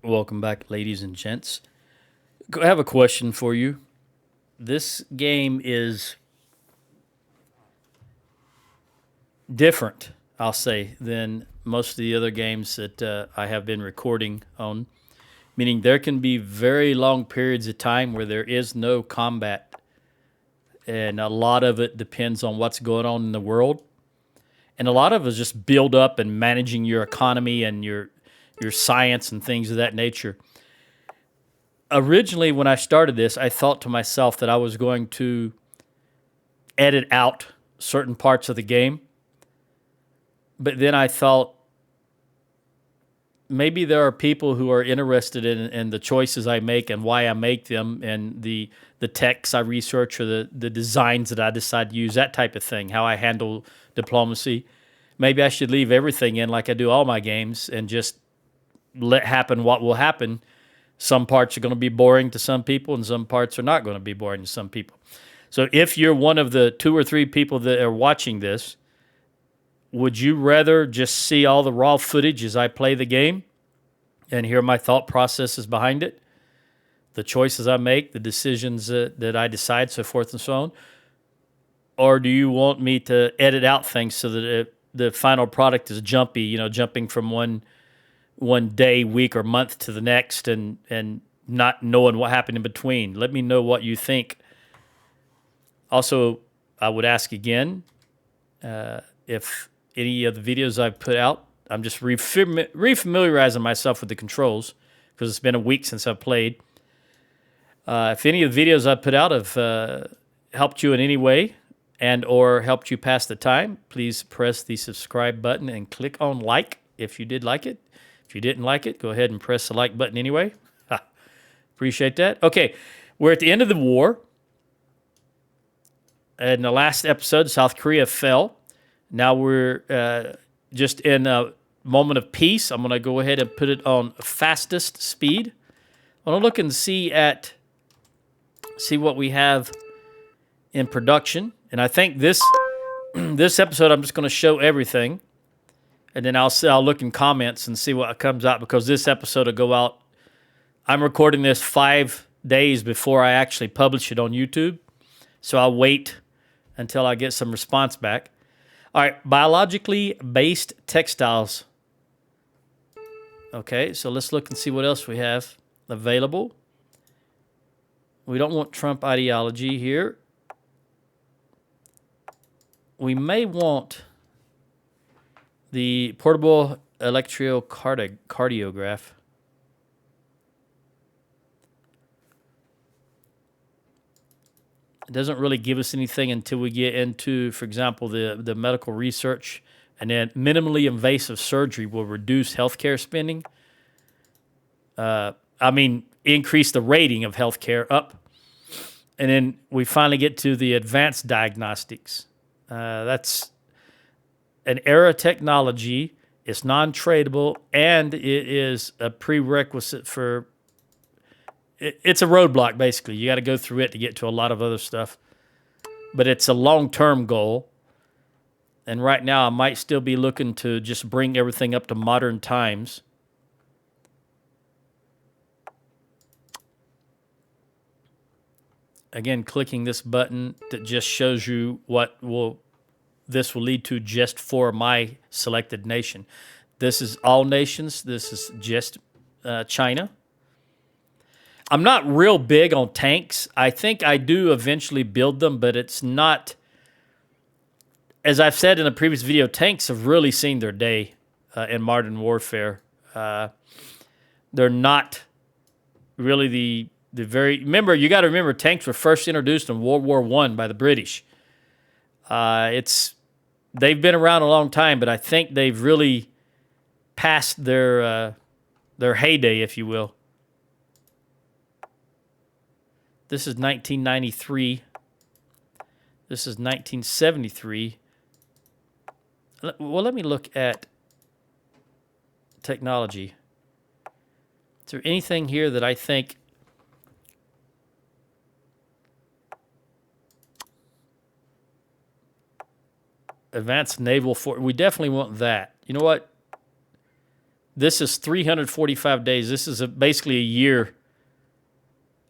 Welcome back, ladies and gents. I have a question for you. This game is different, I'll say, than most of the other games that I have been recording on, meaning there can be very long periods of time where there is no combat, and a lot of it depends on what's going on in the world. And a lot of it is just build up and managing your economy and your science and things of that nature. Originally, when I started this, I thought to myself that I was going to edit out certain parts of the game. But then I thought maybe there are people who are interested in the choices I make and why I make them and the texts I research or the designs that I decide to use, that type of thing, how I handle diplomacy. Maybe I should leave everything in like I do all my games and just let happen what will happen. Some parts are going to be boring to some people, and some parts are not going to be boring to some people. So if you're one of the two or three people that are watching this, would you rather just see all the raw footage as I play the game and hear my thought processes behind it, the choices I make, the decisions that I decide, so forth and so on? Or do you want me to edit out things so that the final product is jumpy, jumping from one day, week, or month to the next, and not knowing what happened in between? Let me know what you think. Also, I would ask again if any of the videos I've put out, I'm just refamiliarizing myself with the controls because it's been a week since I've played. If any of the videos I put out have helped you in any way and or helped you pass the time, please press the subscribe button and click on like if you did like it. If you didn't like it, go ahead and press the like button anyway. Appreciate that. Okay, we're at the end of the war. In the last episode, South Korea fell. Now we're just in a moment of peace. I'm going to go ahead and put it on fastest speed. I want to look and see what we have in production. And I think this episode, I'm just going to show everything. And then I'll look in comments and see what comes out, because this episode will go out. I'm recording this 5 days before I actually publish it on YouTube. So I'll wait until I get some response back. All right, biologically based textiles. Okay, so let's look and see what else we have available. We don't want Trump ideology here. We may want the portable electrocardiograph. It doesn't really give us anything until we get into, for example, the medical research, and then minimally invasive surgery will reduce healthcare spending. Increase the rating of healthcare up. And then we finally get to the advanced diagnostics. That's an era technology. It's non-tradable, and it is a prerequisite for... It's a roadblock, basically. You got to go through it to get to a lot of other stuff. But it's a long-term goal. And right now, I might still be looking to just bring everything up to modern times. Again, clicking this button that just shows you what this will lead to just for my selected nation. This is all nations. This is just China. I'm not real big on tanks. I think I do eventually build them, but it's not... As I've said in a previous video, tanks have really seen their day in modern warfare. They're not really the very... Remember, you got to remember, tanks were first introduced in World War I by the British. They've been around a long time, but I think they've really passed their heyday, if you will. This is 1993. This is 1973. Well, let me look at technology. Is there anything here that I think... Advanced naval force. We definitely want that. You know what? This is 345 days. This is basically a year.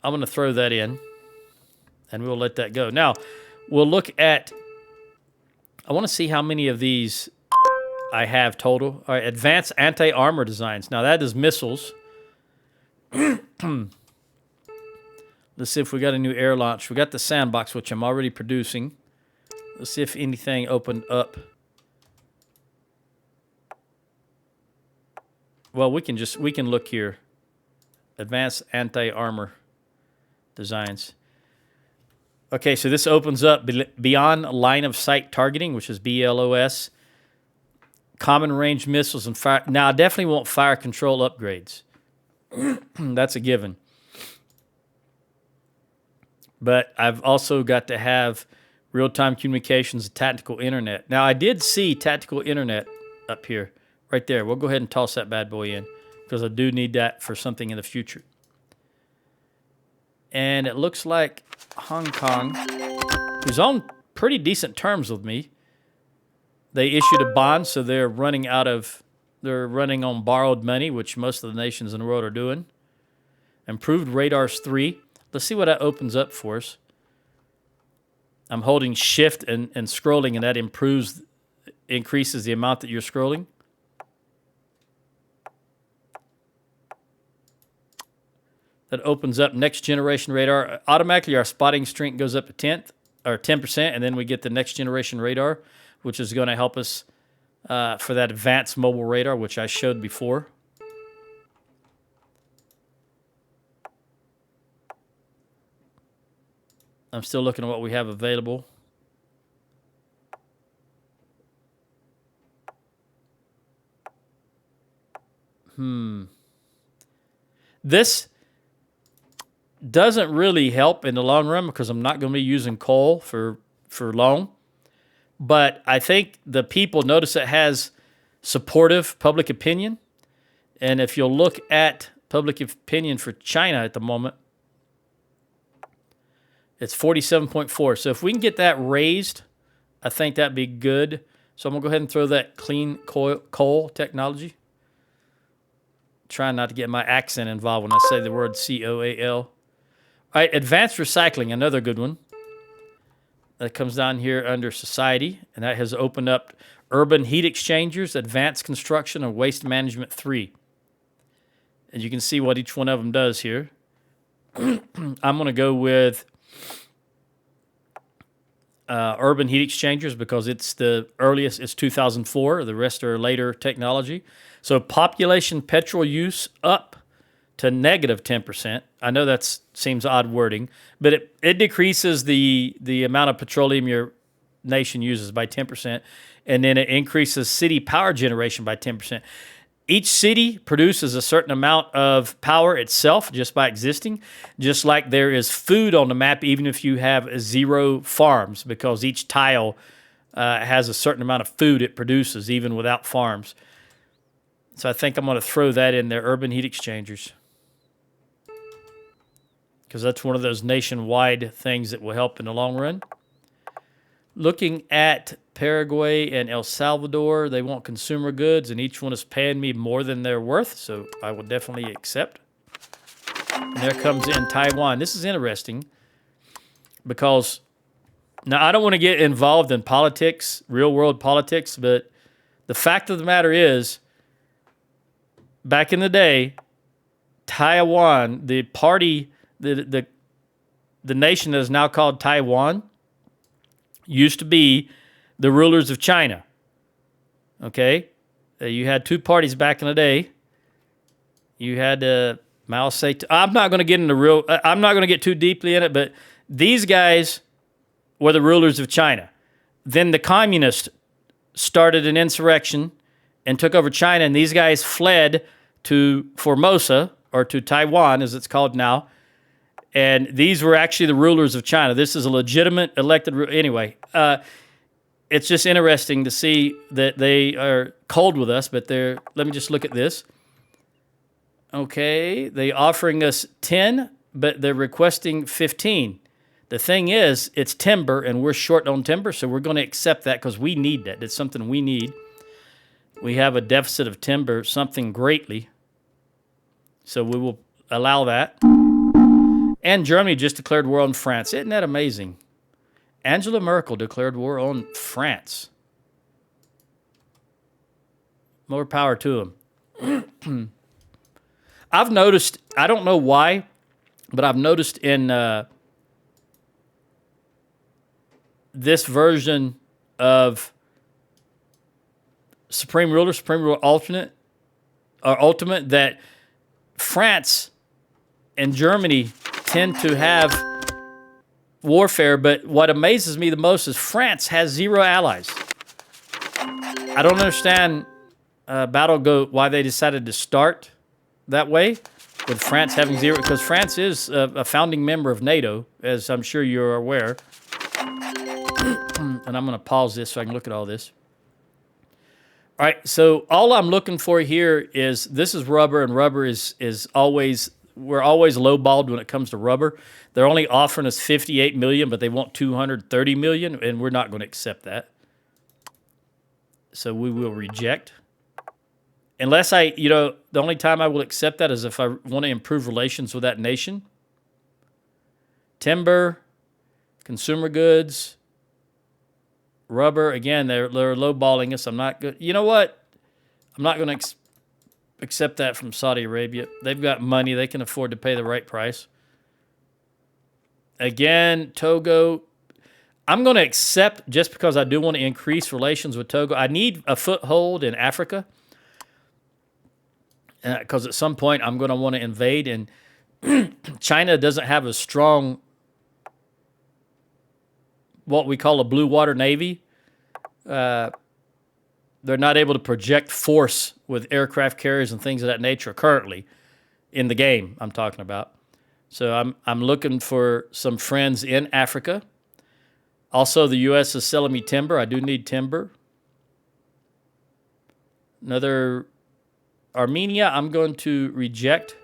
I'm going to throw that in, and we'll let that go. Now, we'll look at, I want to see how many of these I have total. All right, advanced anti-armor designs. Now, that is missiles. Let's see if we got a new air launch. We got the Sandbox, which I'm already producing. Let's see if anything opened up. Well, we can look here. Advanced anti-armor designs. Okay, so this opens up beyond line of sight targeting, which is BLOS. Common range missiles and fire. Now, I definitely want fire control upgrades. That's a given. But I've also got to have real-time communications and tactical internet. Now, I did see tactical internet up here. Right there. We'll go ahead and toss that bad boy in because I do need that for something in the future. And it looks like Hong Kong, who's on pretty decent terms with me, they issued a bond, so they're running on borrowed money, which most of the nations in the world are doing. Improved radars 3. Let's see what that opens up for us. I'm holding shift and scrolling, and that increases the amount that you're scrolling. That opens up next generation radar. Automatically, our spotting strength goes up to 10%, and then we get the next generation radar, which is going to help us for that advanced mobile radar, which I showed before. I'm still looking at what we have available. This doesn't really help in the long run because I'm not going to be using coal for long. But I think the people notice it has supportive public opinion. And if you'll look at public opinion for China at the moment, it's 47.4. So if we can get that raised, I think that'd be good. So I'm going to go ahead and throw that clean coal technology. Trying not to get my accent involved when I say the word COAL. All right, advanced recycling, another good one. That comes down here under society, and that has opened up urban heat exchangers, advanced construction, and waste management 3. And you can see what each one of them does here. I'm going to go with urban heat exchangers because it's the earliest, it's 2004. The rest are later technology. So population petrol use up to negative 10%. I know that seems odd wording, but it decreases the amount of petroleum your nation uses by 10%, and then it increases city power generation by 10%. Each city produces a certain amount of power itself just by existing, just like there is food on the map even if you have 0 farms, because each tile has a certain amount of food it produces even without farms. So I think I'm going to throw that in there, urban heat exchangers, because that's one of those nationwide things that will help in the long run. Looking at Paraguay and El Salvador, they want consumer goods, and each one is paying me more than they're worth, so I will definitely accept. And there comes in Taiwan. This is interesting because now I don't want to get involved in politics, real-world politics, but the fact of the matter is, back in the day, Taiwan, the party, the nation that is now called Taiwan, used to be the rulers of China. Okay? You had 2 parties back in the day. You had Mao Zedong. I'm not going to get too deeply in it, but these guys were the rulers of China. Then the communists started an insurrection and took over China, and these guys fled to Formosa, or to Taiwan, as it's called now. And these were actually the rulers of China. This is a legitimate elected anyway. It's just interesting to see that they are cold with us, but let me just look at this. Okay, they're offering us 10, but they're requesting 15. The thing is, it's timber, and we're short on timber, so we're going to accept that because we need that. It's something we need. We have a deficit of timber, something greatly. So we will allow that. And Germany just declared war on France. Isn't that amazing? Angela Merkel declared war on France. More power to them. I've noticed, I don't know why, but I've noticed in this version of Supreme Ruler Ultimate, that France and Germany tend to have warfare, but what amazes me the most is France has 0 allies. I don't understand why they decided to start that way, with France having 0, because France is a founding member of NATO, as I'm sure you're aware. And I'm going to pause this so I can look at all this. All right, so all I'm looking for here is, this is rubber, and rubber is always, we're always lowballed when it comes to rubber. They're only offering us 58 million, but they want 230 million, and we're not going to accept that. So we will reject. Unless the only time I will accept that is if I want to improve relations with that nation. Timber, consumer goods, rubber, again, they're lowballing us. I'm not good. You know what? I'm not going to accept that from Saudi Arabia. They've got money. They can afford to pay the right price. Again, Togo. I'm going to accept just because I do want to increase relations with Togo. I need a foothold in Africa because at some point I'm going to want to invade, and China doesn't have a strong, what we call a blue water navy. They're not able to project force with aircraft carriers and things of that nature currently in the game I'm talking about. So I'm looking for some friends in Africa. Also, the U.S. is selling me timber. I do need timber. Another, Armenia, I'm going to reject.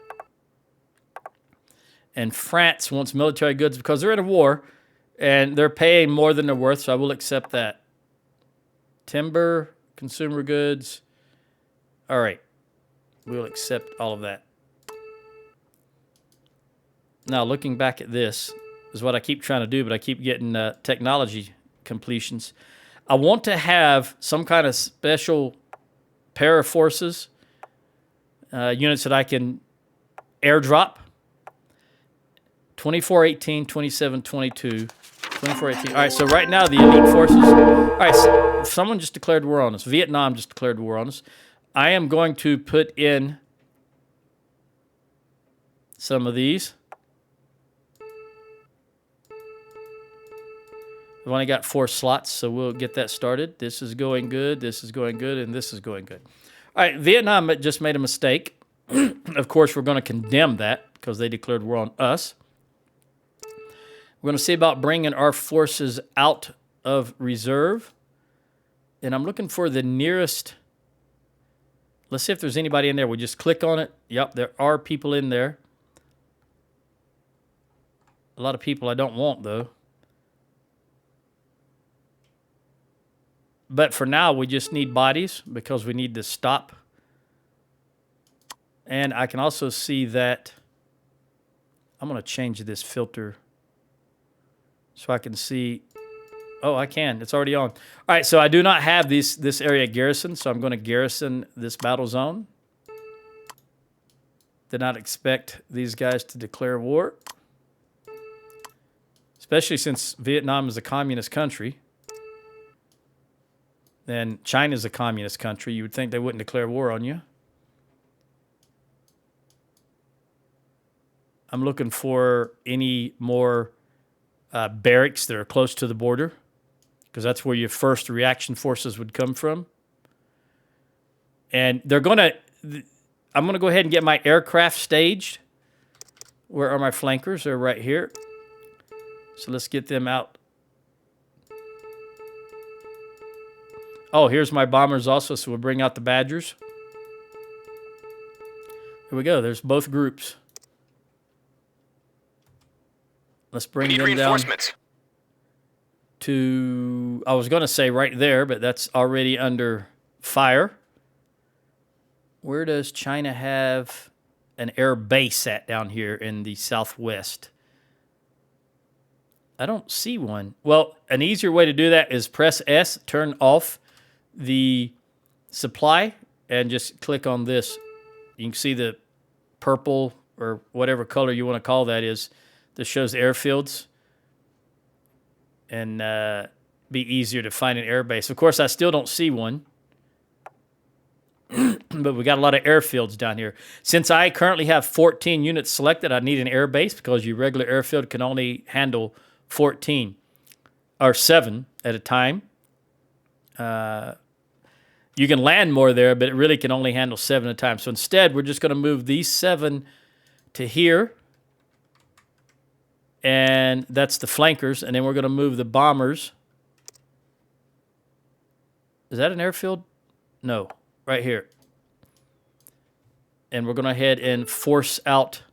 And France wants military goods because they're in a war and they're paying more than they're worth, so I will accept that. Timber, consumer goods. All right. We'll accept all of that. Now, looking back at this is what I keep trying to do, but I keep getting technology completions. I want to have some kind of special paraforces, units that I can airdrop. 2418, 2722, 2418. All right, so right now the elite forces. All right, so someone just declared war on us. Vietnam just declared war on us. I am going to put in some of these. We've only got 4 slots, so we'll get that started. This is going good, this is going good, and this is going good. All right, Vietnam just made a mistake. Of course, we're going to condemn that because they declared war on us. We're going to see about bringing our forces out of reserve. And I'm looking for the nearest. Let's see if there's anybody in there. We just click on it. Yep, there are people in there. A lot of people I don't want, though. But for now, we just need bodies because we need to stop. And I can also see that I'm going to change this filter so I can see. Oh, I can. It's already on. All right, so I do not have this area garrisoned, so I'm going to garrison this battle zone. Did not expect these guys to declare war, especially since Vietnam is a communist country. And China's a communist country. You would think they wouldn't declare war on you. I'm looking for any more barracks that are close to the border, because that's where your first reaction forces would come from. And they're going to, I'm going to go ahead and get my aircraft staged. Where are my flankers? They're right here. So let's get them out. Oh, here's my bombers also, so we'll bring out the Badgers. Here we go. There's both groups. Let's bring them down to, I was going to say right there, but that's already under fire. Where does China have an air base at down here in the southwest? I don't see one. Well, an easier way to do that is press S, turn off the supply, and just click on this. You can see the purple or whatever color you want to call that is. This shows airfields, and be easier to find an air base. Of course, I still don't see one, but we got a lot of airfields down here. Since I currently have 14 units selected, I need an air base because your regular airfield can only handle 14 or 7 at a time. You can land more there, but it really can only handle 7 at a time. So instead, we're just going to move these 7 to here. And that's the flankers. And then we're going to move the bombers. Is that an airfield? No, right here. And we're going to head and force out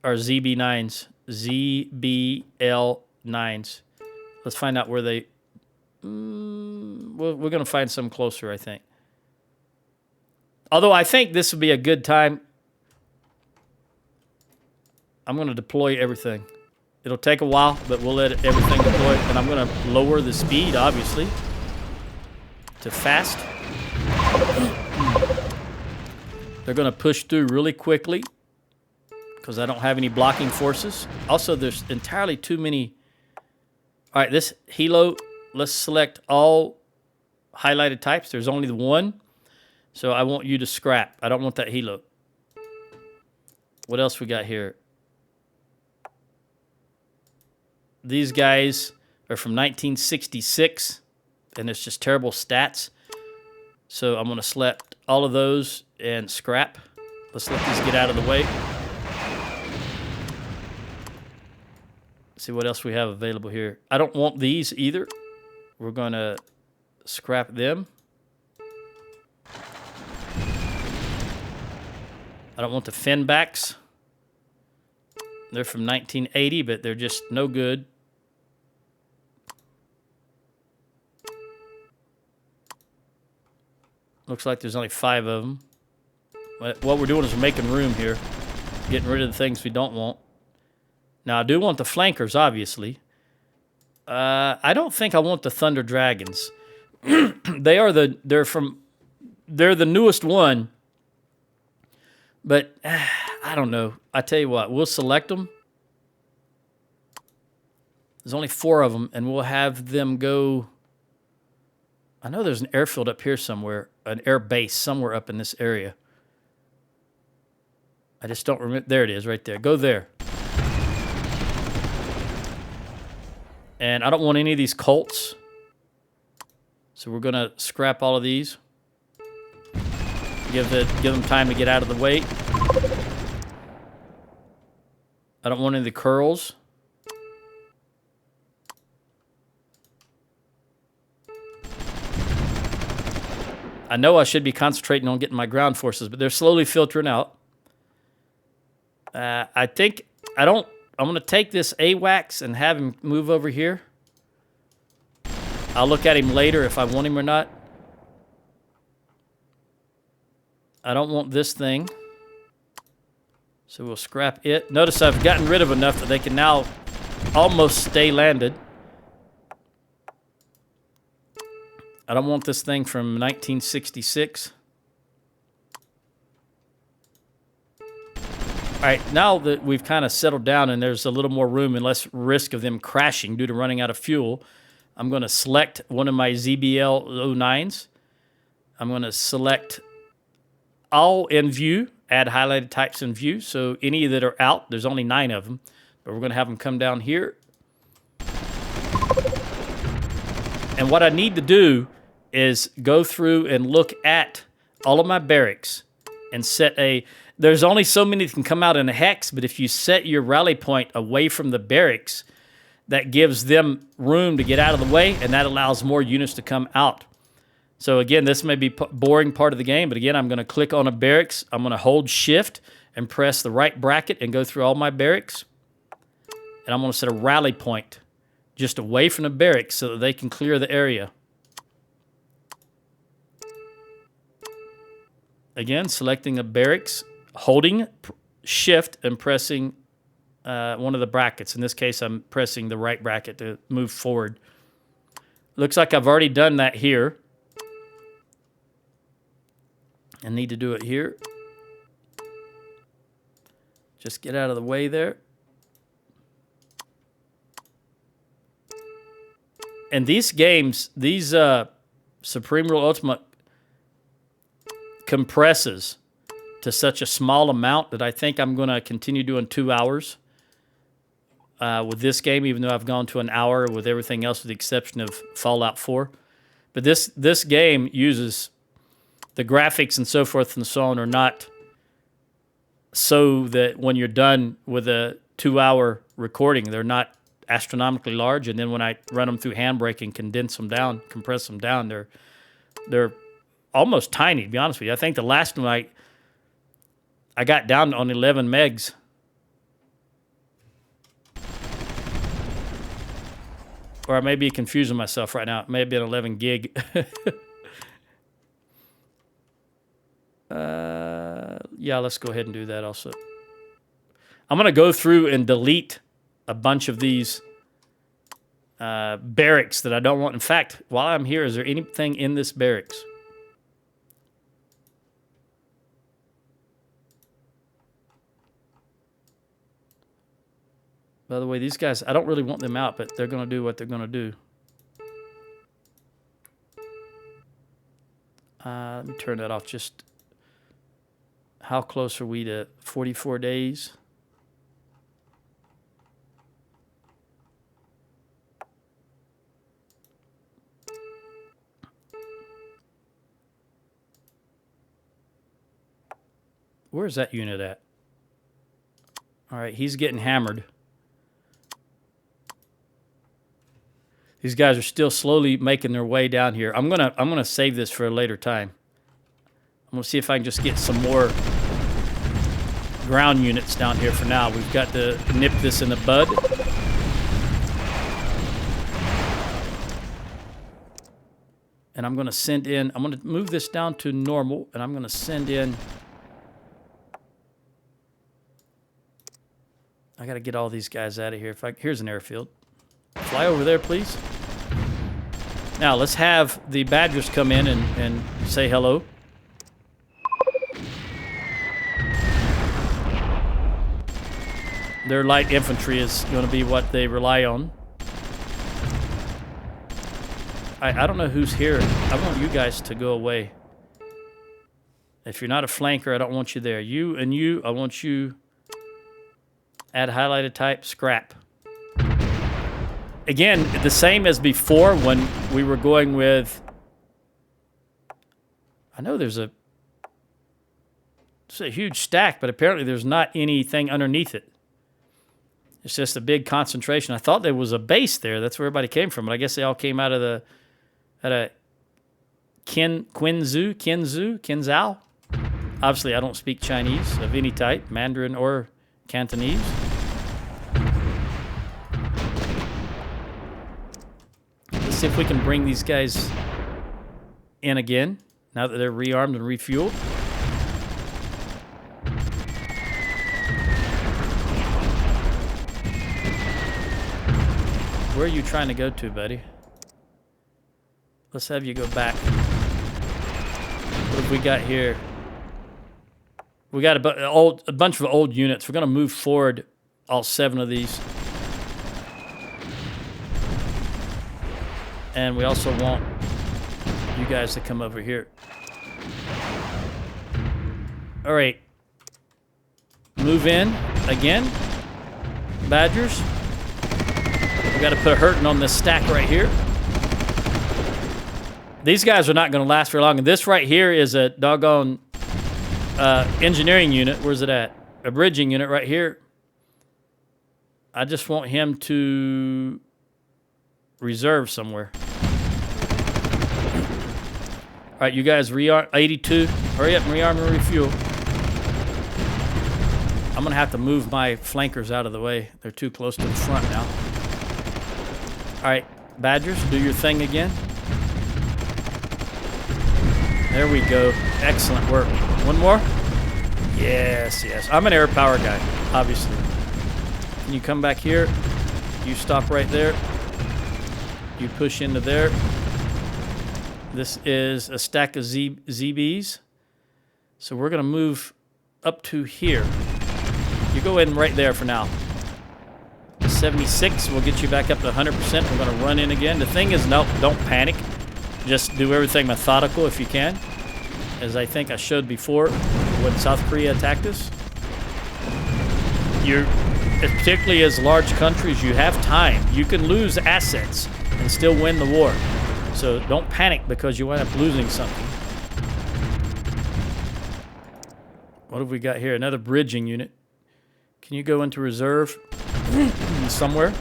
our ZB9s. ZBL9s. Let's find out where they... we're going to find some closer, I think. Although I think this would be a good time. I'm going to deploy everything. It'll take a while, but we'll let everything deploy. And I'm going to lower the speed, obviously, to fast. They're going to push through really quickly because I don't have any blocking forces. Also, there's entirely too many. All right, this helo, let's select all highlighted types. There's only the one, so I want you to scrap. I don't want that helo. What else we got here? These guys are from 1966, and it's just terrible stats. So I'm going to select all of those and scrap. Let's let these get out of the way. See what else we have available here. I don't want these either. We're going to scrap them. I don't want the Finbacks. They're from 1980, but they're just no good. Looks like there's only 5 of them. What we're doing is we're making room here. Getting rid of the things we don't want. Now, I do want the flankers, obviously. I don't think I want the Thunder Dragons. They're the newest one. But, I don't know. I tell you what, we'll select them. There's only 4 of them, and we'll have them go... I know there's an airfield up here somewhere, an air base somewhere up in this area. I just don't remember. There it is, right there. Go there. And I don't want any of these Colts. So we're going to scrap all of these. Give them time to get out of the way. I don't want any of the curls. I know I should be concentrating on getting my ground forces, but they're slowly filtering out. I think I'm going to take this AWACS and have him move over here. I'll look at him later if I want him or not. I don't want this thing. So we'll scrap it. Notice I've gotten rid of enough that they can now almost stay landed. I don't want this thing from 1966. All right, now that we've kind of settled down and there's a little more room and less risk of them crashing due to running out of fuel, I'm going to select one of my ZBL09s. I'm going to select all in view, add highlighted types in view. So any that are out, there's only 9 of them, but we're going to have them come down here. And what I need to do is go through and look at all of my barracks and set a... There's only so many that can come out in a hex, but if you set your rally point away from the barracks, that gives them room to get out of the way, and that allows more units to come out. So again, this may be boring part of the game, but again, I'm going to click on a barracks. I'm going to hold shift and press the right bracket and go through all my barracks. And I'm going to set a rally point just away from the barracks so that they can clear the area. Again, selecting a barracks, holding shift and pressing one of the brackets. In this case, I'm pressing the right bracket to move forward. Looks like I've already done that here. I need to do it here. Just get out of the way there. And these games, these Supreme Rule Ultimate compresses to such a small amount that I think I'm going to continue doing 2 hours with this game, even though I've gone to an hour with everything else with the exception of Fallout 4. But this game uses the graphics and so forth and so on are not so that when you're done with a 2-hour recording, they're not astronomically large. And then when I run them through Handbrake and condense them down, compress them down, they're almost tiny, to be honest with you. I think the last one I got down on 11 megs. Or I may be confusing myself right now. It may have been 11 gig. Yeah, let's go ahead and do that also. I'm going to go through and delete a bunch of these barracks that I don't want. In fact, while I'm here, is there anything in this barracks? By the way, these guys, I don't really want them out, but they're going to do what they're going to do. Let me turn that off. Just how close are we to 44 days? Where's that unit at? All right, he's getting hammered. These guys are still slowly making their way down here. I'm gonna save this for a later time. I'm gonna see if I can just get some more ground units down here for now. We've got to nip this in the bud. And I'm gonna send in, I'm gonna move this down to normal, and I'm gonna send in, I gotta get all these guys out of here. Here's an airfield. Fly over there, please. Now, let's have the Badgers come in and say hello. Their light infantry is going to be what they rely on. I don't know who's here. I want you guys to go away. If you're not a flanker, I don't want you there. You and you, I want you... Add highlighted type, scrap. Again, the same as before when we were going with... I know it's a huge stack, but apparently there's not anything underneath it. It's just a big concentration. I thought there was a base there. That's where everybody came from, but I guess they all came out of Quinzhou. Obviously, I don't speak Chinese of any type, Mandarin or Cantonese. Let's see if we can bring these guys in again, now that they're rearmed and refueled. Where are you trying to go to, buddy? Let's have you go back. What have we got here? We got a bunch of old units. We're going to move forward all 7 of these. And we also want you guys to come over here. All right. Move in again. Badgers. We got to put a hurting on this stack right here. These guys are not going to last very long. And this right here is a doggone engineering unit. Where's it at? A bridging unit right here. I just want him to reserve somewhere. All right, you guys, rearm 82. Hurry up and rearm and refuel. I'm going to have to move my flankers out of the way. They're too close to the front now. All right, Badgers, do your thing again. There we go. Excellent work. One more? Yes, yes. I'm an air power guy, obviously. Can you come back here? You stop right there. You push into there. This is a stack of ZBs. So we're going to move up to here. You go in right there for now. 76 will get you back up to 100%. We're going to run in again. The thing is, no, don't panic. Just do everything methodical if you can. As I think I showed before when South Korea attacked us. Particularly as large countries, you have time. You can lose assets and still win the war. So don't panic because you wind up losing something. What have we got here? Another bridging unit. Can you go into reserve somewhere?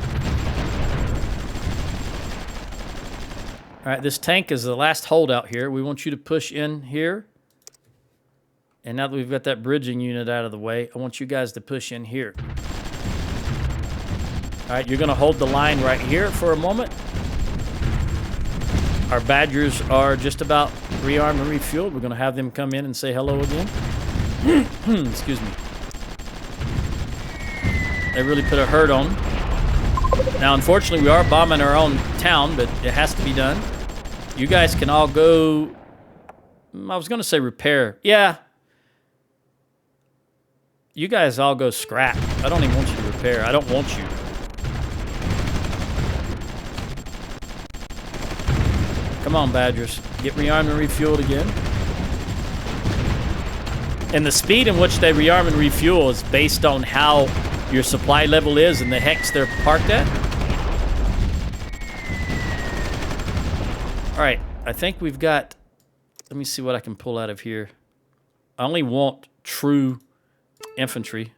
All right, this tank is the last holdout here. We want you to push in here. And now that we've got that bridging unit out of the way, I want you guys to push in here. All right, you're going to hold the line right here for a moment. Our Badgers are just about rearmed and refueled. We're going to have them come in and say hello again. Excuse me. They really put a hurt on. Now, unfortunately, we are bombing our own town, but it has to be done. You guys can all go... I was going to say repair. Yeah. You guys all go scrap. I don't even want you to repair. I don't want you. Come on, Badgers. Get rearmed and refueled again. And the speed in which they rearm and refuel is based on how your supply level is and the hex they're parked at. All right, I think we've got... Let me see what I can pull out of here. I only want true infantry.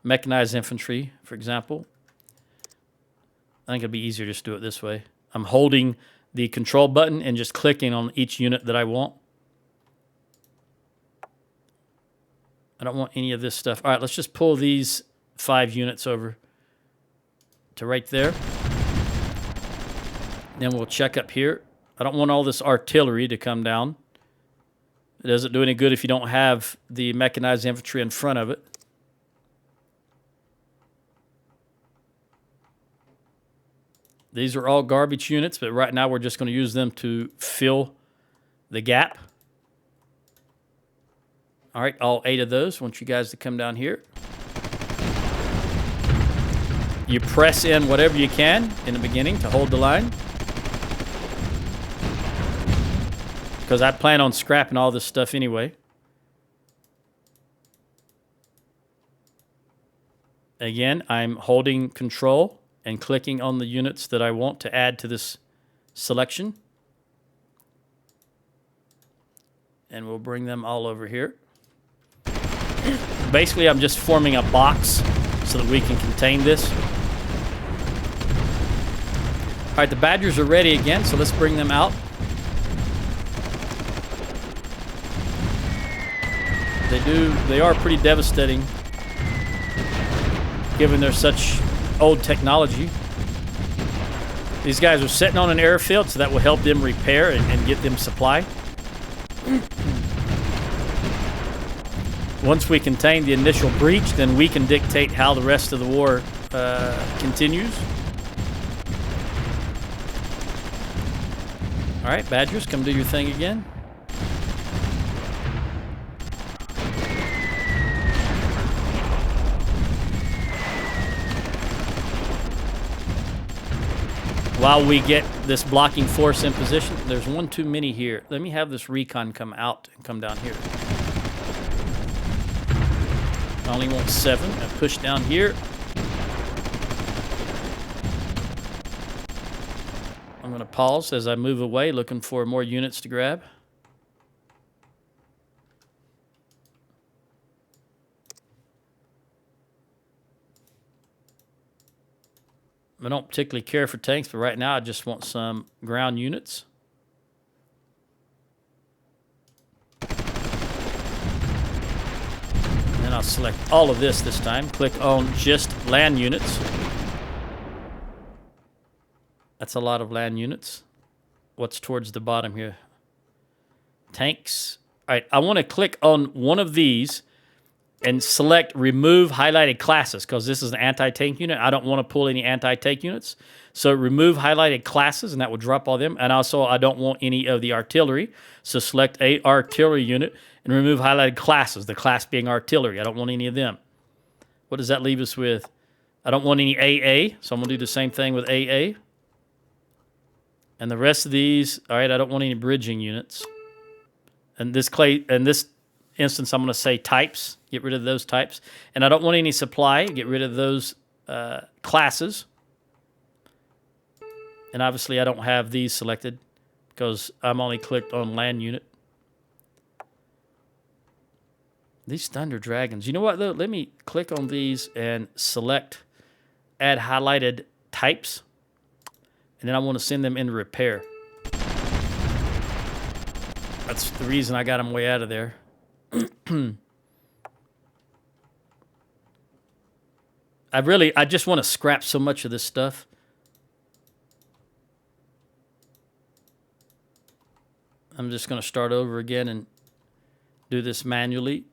Mechanized infantry, for example. I think it'd be easier just to do it this way. I'm holding the control button and just clicking on each unit that I want. I don't want any of this stuff. All right, let's just pull these 5 units over to right there. Then we'll check up here. I don't want all this artillery to come down. It doesn't do any good if you don't have the mechanized infantry in front of it. These are all garbage units, but right now we're just going to use them to fill the gap. All right, all 8 of those. I want you guys to come down here. You press in whatever you can in the beginning to hold the line. Because I plan on scrapping all this stuff anyway. Again, I'm holding control and clicking on the units that I want to add to this selection. And we'll bring them all over here. Basically, I'm just forming a box so that we can contain this. All right, the Badgers are ready again, so let's bring them out. They are pretty devastating given they're such old technology. These guys are sitting on an airfield, so that will help them repair and get them supply. Once we contain the initial breach, then we can dictate how the rest of the war continues. All right, Badgers, come do your thing again. While we get this blocking force in position, there's one too many here. Let me have this recon come out and come down here. I only want 7. I push down here. I'm going to pause as I move away, looking for more units to grab. I don't particularly care for tanks, but right now I just want some ground units. And then I'll select all of this time. Click on just land units. That's a lot of land units. What's towards the bottom here? Tanks. All right, I want to click on one of these and select remove highlighted classes because this is an anti-tank unit. I don't want to pull any anti-tank units. So remove highlighted classes, and that will drop all them. And also, I don't want any of the artillery. So select a artillery unit and remove highlighted classes, the class being artillery. I don't want any of them. What does that leave us with? I don't want any AA, so I'm going to do the same thing with AA. And the rest of these, all right, I don't want any bridging units. And this instance, I'm going to say types. Get rid of those types. And I don't want any supply. Get rid of those classes. And obviously, I don't have these selected because I'm only clicked on land unit. These Thunder Dragons. You know what, though? Let me click on these and select add highlighted types. And then I want to send them into repair. That's the reason I got them way out of there. I just want to scrap so much of this stuff. I'm just going to start over again and do this manually.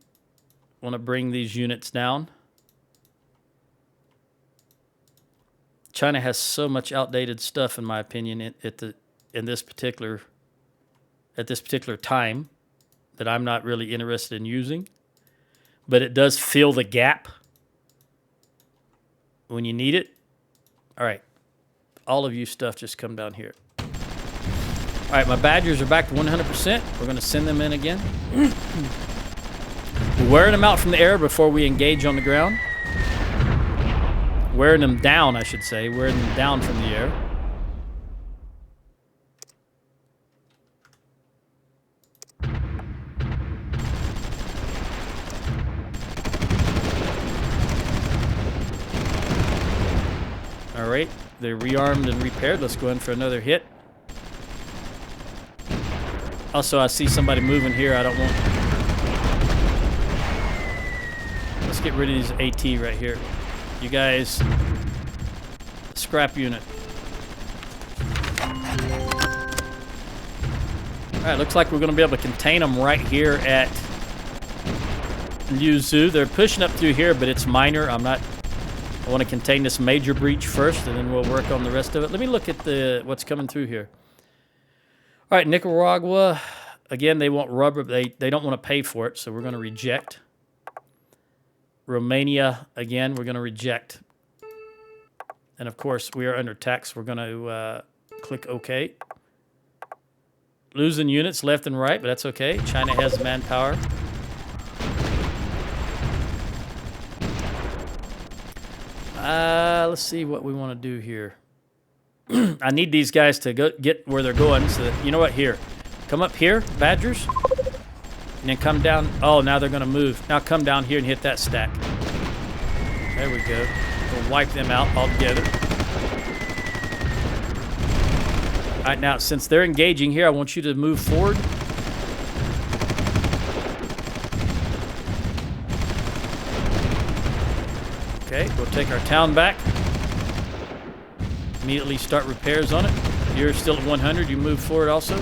Want to bring these units down. China has so much outdated stuff, in my opinion, at this particular time that I'm not really interested in using. But it does fill the gap when you need it. All right. All of you stuff just come down here. All right, my Badgers are back to 100%. We're going to send them in again. We're wearing them out from the air before we engage on the ground. Wearing them down, I should say. Wearing them down from the air. All right, they're rearmed and repaired. Let's go in for another hit. Also, I see somebody moving here. I don't want... Let's get rid of these AT right here. You guys, scrap unit. All right, looks like we're going to be able to contain them right here at Liu Zhu. They're pushing up through here, but it's minor. I want to contain this major breach first, and then we'll work on the rest of it. Let me look at what's coming through here. All right, Nicaragua. Again, they want rubber. They don't want to pay for it, so we're going to reject. Romania, again, we're going to reject. And, of course, we are under tax. We're going to click OK. Losing units left and right, but that's okay. China has manpower. Let's see what we want to do here. I need these guys to get where they're going. So that, you know what? Here. Come up here, Badgers. And then come down. Oh, now they're going to move. Now come down here and hit that stack. There we go. We'll wipe them out altogether. All right, now, since they're engaging here, I want you to move forward. Okay, we'll take our town back. Immediately start repairs on it. You're still at 100. You move forward also.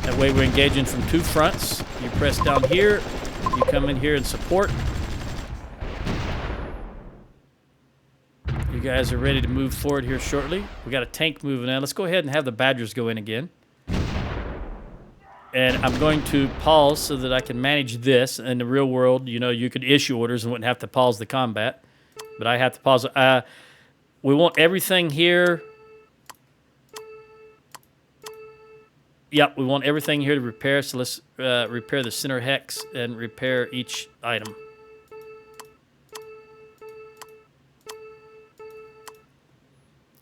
That way we're engaging from two fronts. You press down here. You come in here and support. You guys are ready to move forward here shortly. We got a tank moving in. Let's go ahead and have the Badgers go in again. And I'm going to pause so that I can manage this. In the real world, you know, you could issue orders and wouldn't have to pause the combat. But I have to pause. We want everything here. Yep, we want everything here to repair. So let's repair the center hex and repair each item.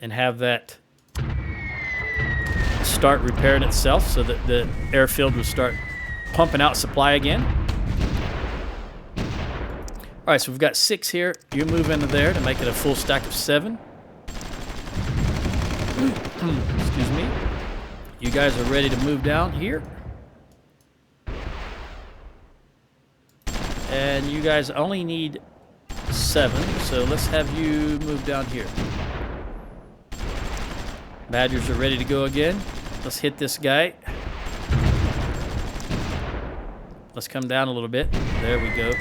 And have that start repairing itself so that the airfield will start pumping out supply again. All right, so we've got 6 here. You move into there to make it a full stack of 7. Excuse me. You guys are ready to move down here. And you guys only need 7, so let's have you move down here. Badgers are ready to go again. Let's hit this guy. Let's come down a little bit. There we go.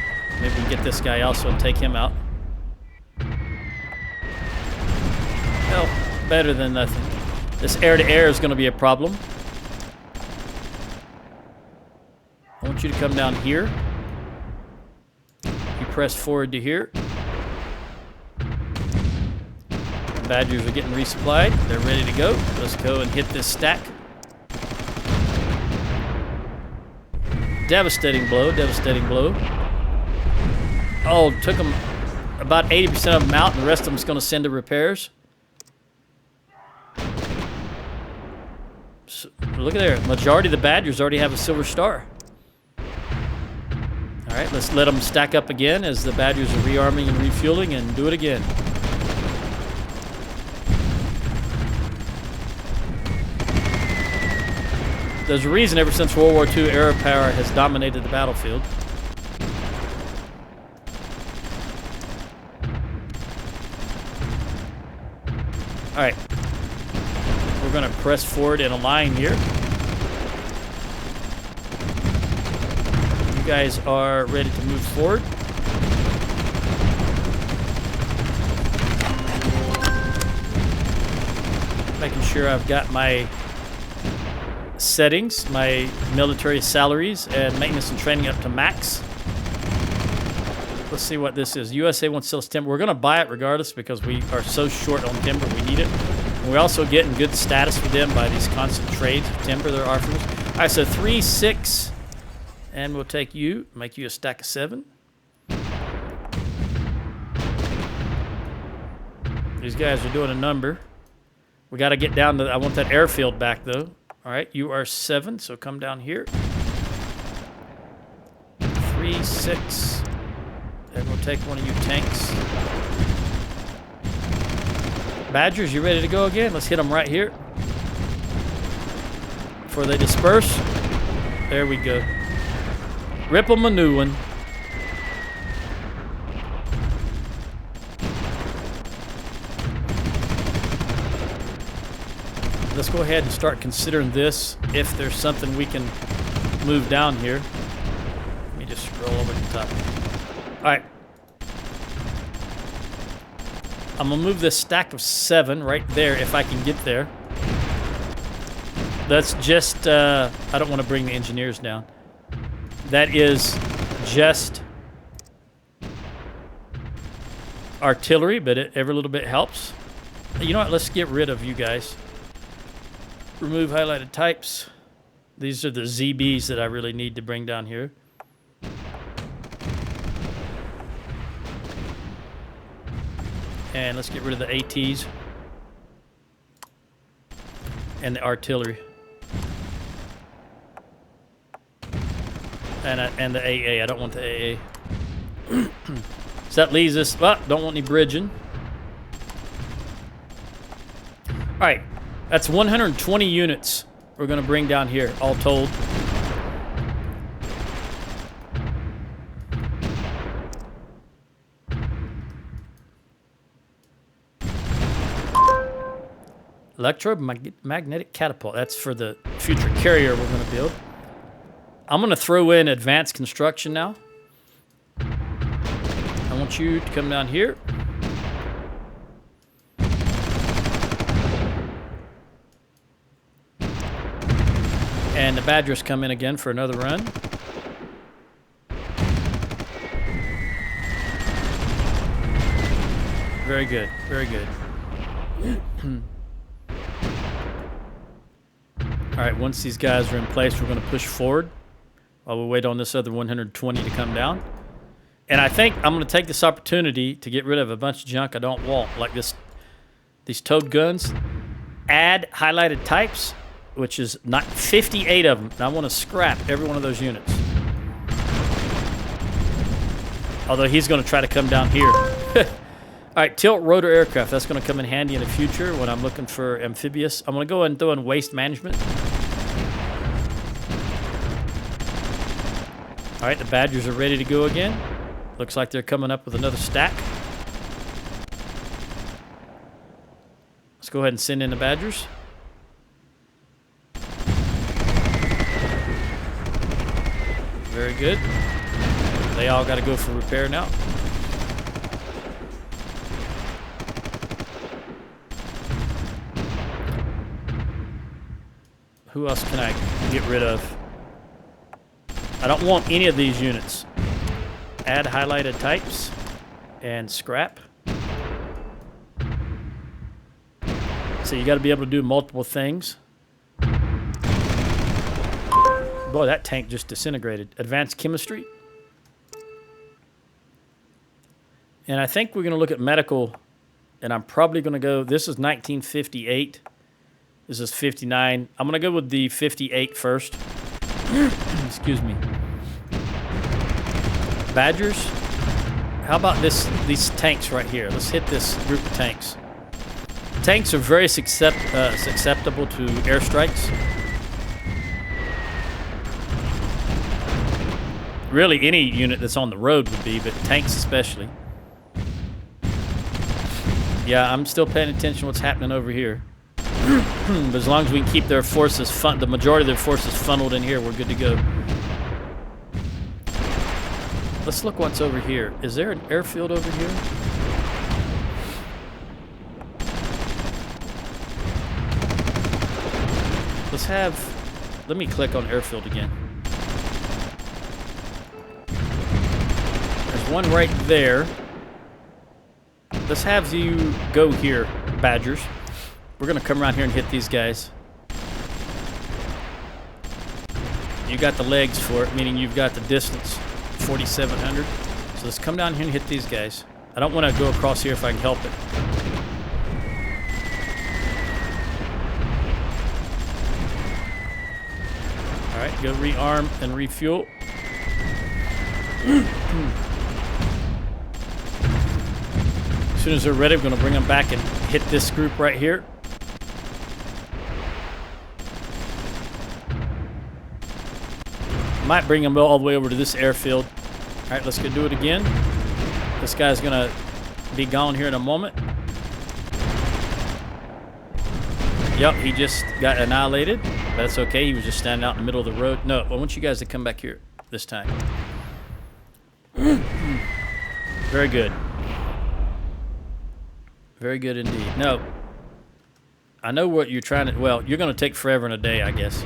Maybe we can get this guy also and take him out. Well, better than nothing. This air-to-air is going to be a problem. I want you to come down here. You press forward to here. Badgers are getting resupplied. They're ready to go. Let's go and hit this stack. Devastating blow, devastating blow. Oh, took them about 80% of them out, and the rest of them is going to send to repairs. So, look at there. Majority of the Badgers already have a silver star. All right, let's let them stack up again as the Badgers are rearming and refueling, and do it again. There's a reason ever since World War II, air power has dominated the battlefield. All right. We're going to press forward in a line here. You guys are ready to move forward. Making sure I've got my settings, my military salaries and maintenance and training up to max. Let's see what this is. USA wants to sell us timber. We're going to buy it regardless because we are so short on timber. We need it. And we're also getting good status with them by these constant trades of timber they're offering us. All right, so 3, 6, and we'll take you, make you a stack of 7. These guys are doing a number. We got to get down to, I want that airfield back though. All right, you are 7, so come down here. 3, 6, and we'll take one of you tanks. Badgers, you ready to go again? Let's hit them right here before they disperse. There we go. Rip them a new one. Let's go ahead and start considering this if there's something we can move down here. Let me just scroll over to the top. All right. I'm going to move this stack of 7 right there if I can get there. That's just, I don't want to bring the engineers down. That is just artillery, but every little bit helps. You know what? Let's get rid of you guys. Remove highlighted types. These are the ZBs that I really need to bring down here. And let's get rid of the ATs and the artillery and the AA. I don't want the AA. So that leaves us. Well, don't want any bridging. All right, that's 120 units we're going to bring down here, all told. Electromagnetic catapult. That's for the future carrier we're going to build. I'm going to throw in advanced construction now. I want you to come down here. And the Badgers come in again for another run. Very good. Very good. All right, once these guys are in place, we're going to push forward while we wait on this other 120 to come down. And I think I'm going to take this opportunity to get rid of a bunch of junk I don't want, like these towed guns. Add highlighted types, which is not 58 of them. And I want to scrap every one of those units. Although he's going to try to come down here. All right, tilt rotor aircraft. That's going to come in handy in the future when I'm looking for amphibious. I'm going to go ahead and throw in waste management. All right, the Badgers are ready to go again. Looks like they're coming up with another stack. Let's go ahead and send in the Badgers. Very good. They all got to go for repair now. Who else can I get rid of? I don't want any of these units. Add highlighted types and scrap. So you got to be able to do multiple things. Boy, that tank just disintegrated. Advanced chemistry. And I think we're going to look at medical, and I'm probably going to go, this is 1958. This is 59. I'm going to go with the 58 first. Excuse me. Badgers. How about these tanks right here? Let's hit this group of tanks. Tanks are very susceptible to airstrikes. Really, any unit that's on the road would be, but tanks especially. Yeah, I'm still paying attention to what's happening over here. But as long as we can keep their forces, the majority of their forces funneled in here, we're good to go. Let's look what's over here. Is there an airfield over here? Let me click on airfield again. There's one right there. Let's have you go here, Badgers. We're going to come around here and hit these guys. You got the legs for it, meaning you've got the distance, 4,700. So let's come down here and hit these guys. I don't want to go across here if I can help it. All right, go rearm and refuel. As soon as they're ready, we're going to bring them back and hit this group right here. Might bring them all the way over to this airfield. All right, let's go do it again. This guy's going to be gone here in a moment. Yep, he just got annihilated. That's okay. He was just standing out in the middle of the road. No, I want you guys to come back here this time. Very good. Very good indeed. No, I know what you're trying to... Well, you're going to take forever and a day, I guess.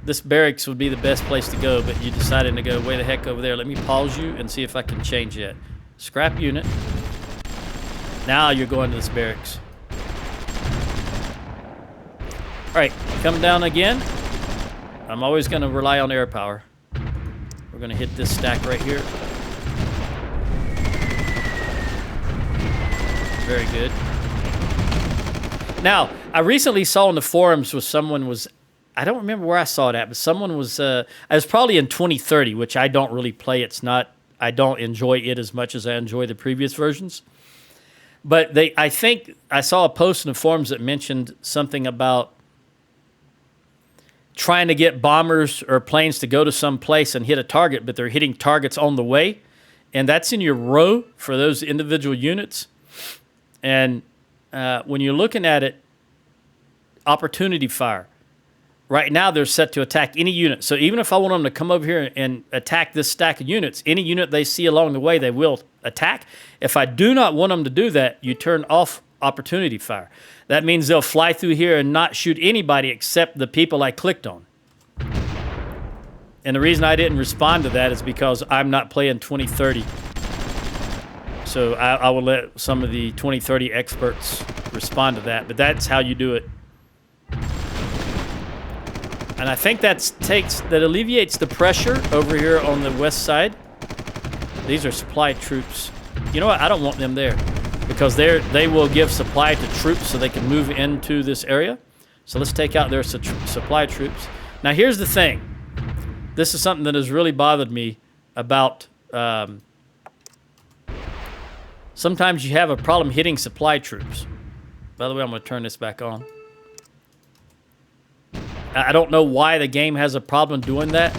This barracks would be the best place to go, but you decided to go way the heck over there. Let me pause you and see if I can change that. Scrap unit. Now you're going to this barracks. All right, come down again. I'm always going to rely on air power. We're going to hit this stack right here. Very good. Now, I recently saw in the forums where someone was... I don't remember where I saw it at, but someone was... I was probably in 2030, which I don't really play. It's not... I don't enjoy it as much as I enjoy the previous versions. But I think I saw a post in the forums that mentioned something about trying to get bombers or planes to go to some place and hit a target, but they're hitting targets on the way. And that's in your row for those individual units. And when you're looking at it, opportunity fire. Right now, they're set to attack any unit. So even if I want them to come over here and attack this stack of units, any unit they see along the way, they will attack. If I do not want them to do that, you turn off opportunity fire. That means they'll fly through here and not shoot anybody except the people I clicked on. And the reason I didn't respond to that is because I'm not playing 2030. So I will let some of the 2030 experts respond to that. But that's how you do it. And I think that alleviates the pressure over here on the west side. These are supply troops. You know what? I don't want them there because they will give supply to troops so they can move into this area. So let's take out their supply troops. Now here's the thing. This is something that has really bothered me about... sometimes you have a problem hitting supply troops. By the way, I'm going to turn this back on. I don't know why the game has a problem doing that.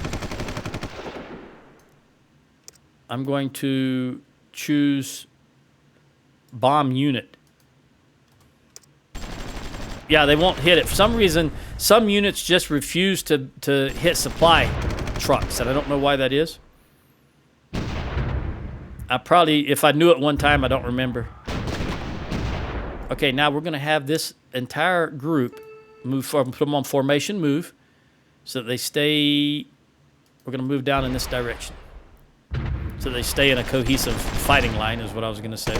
I'm going to choose bomb unit. Yeah, they won't hit it. For some reason, some units just refuse to hit supply. trucks, and I don't know why that is. I probably, if I knew it one time, I don't remember. Okay, now we're going to have this entire group move, put them on formation move, so that they stay, we're going to move down in this direction. So they stay in a cohesive fighting line is what I was going to say.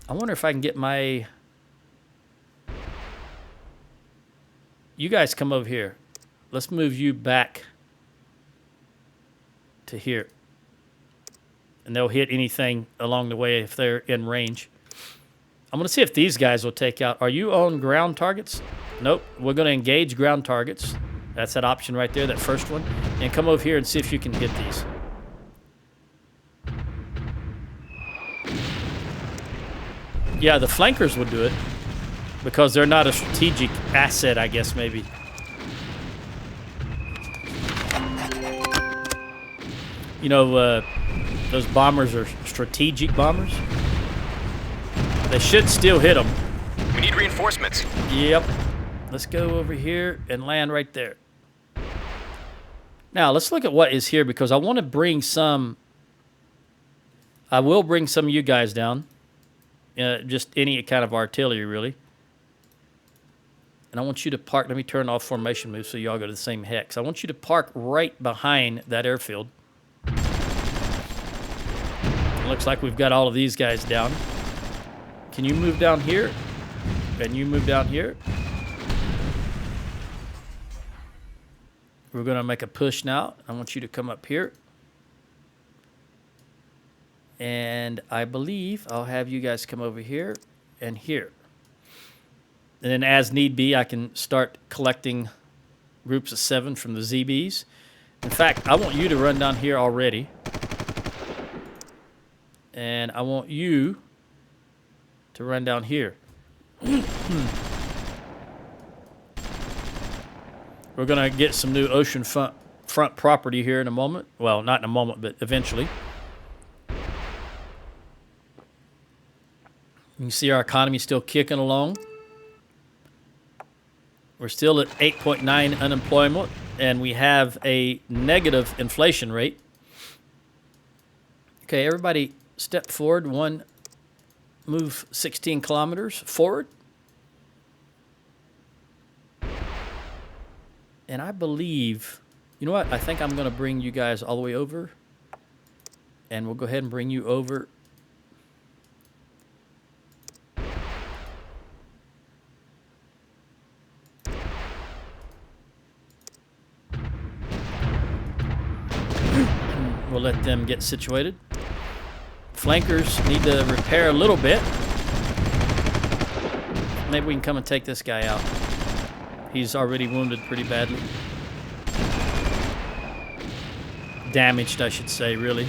I wonder if I can get my... You guys come over here. Let's move you back to here. And they'll hit anything along the way if they're in range. I'm going to see if these guys will take out... Are you on ground targets? Nope. We're going to engage ground targets. That's that option right there, that first one. And come over here and see if you can hit these. Yeah, the flankers will do it. Because they're not a strategic asset, I guess, maybe. You know, those bombers are strategic bombers. They should still hit them. We need reinforcements. Yep. Let's go over here and land right there. Now, let's look at what is here, because I want to bring some... I will bring some of you guys down. Just any kind of artillery, really. And I want you to park... Let me turn off formation move so you all go to the same hex. I want you to park right behind that airfield. It looks like we've got all of these guys down. Can you move down here? Can you move down here? We're going to make a push now. I want you to come up here. And I believe I'll have you guys come over here and here. And then as need be, I can start collecting groups of 7 from the ZBs. In fact, I want you to run down here already. And I want you to run down here. We're going to get some new ocean front property here in a moment. Well, not in a moment, but eventually. You can see our economy still kicking along. We're still at 8.9 unemployment, and we have a negative inflation rate. Okay, everybody step forward. Move 16 kilometers forward. And I believe, you know what? I think I'm going to bring you guys all the way over. And we'll go ahead and bring you over. We'll let them get situated. Flankers need to repair a little bit. Maybe we can come and take this guy out. He's already wounded pretty badly. Damaged, I should say, really.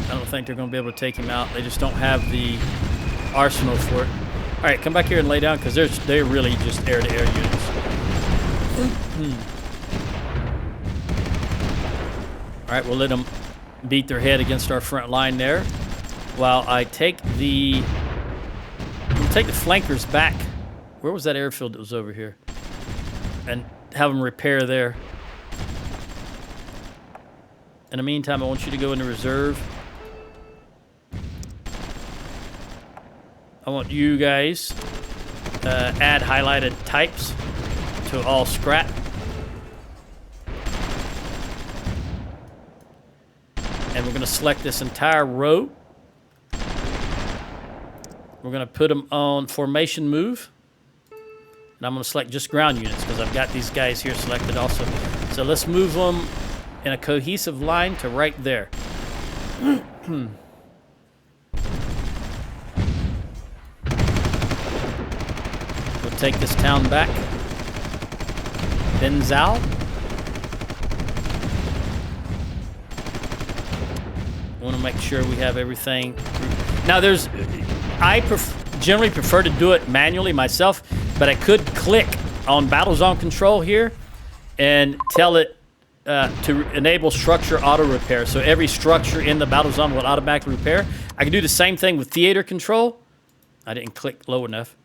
I don't think they're going to be able to take him out. They just don't have the arsenal for it. All right, come back here and lay down, because they're really just air-to-air units. All right, we'll let them beat their head against our front line there. While I take the flankers back. Where was that airfield that was over here? And have them repair there. In the meantime, I want you to go into reserve. I want you guys add highlighted types to all scrap. And we're going to select this entire row. We're going to put them on formation move. And I'm going to select just ground units because I've got these guys here selected also. So let's move them in a cohesive line to right there. We'll take this town back. Benzal. I want to make sure we have everything. Now I generally prefer to do it manually myself, but I could click on battle zone control here and tell it to enable structure auto repair. So every structure in the battle zone will automatically repair. I can do the same thing with theater control. I didn't click low enough.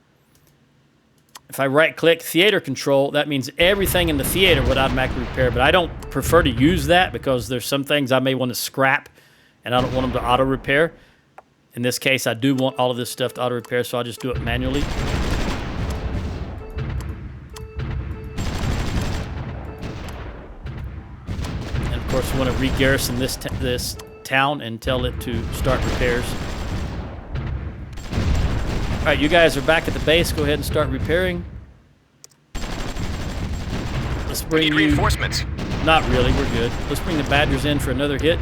If I right-click theater control, that means everything in the theater would automatically repair, but I don't prefer to use that because there's some things I may want to scrap, and I don't want them to auto-repair. In this case, I do want all of this stuff to auto-repair, so I'll just do it manually. And of course, we want to re-garrison this town and tell it to start repairs. All right, you guys are back at the base. Go ahead and start repairing. Let's bring you... reinforcements. Not really, we're good. Let's bring the Badgers in for another hit.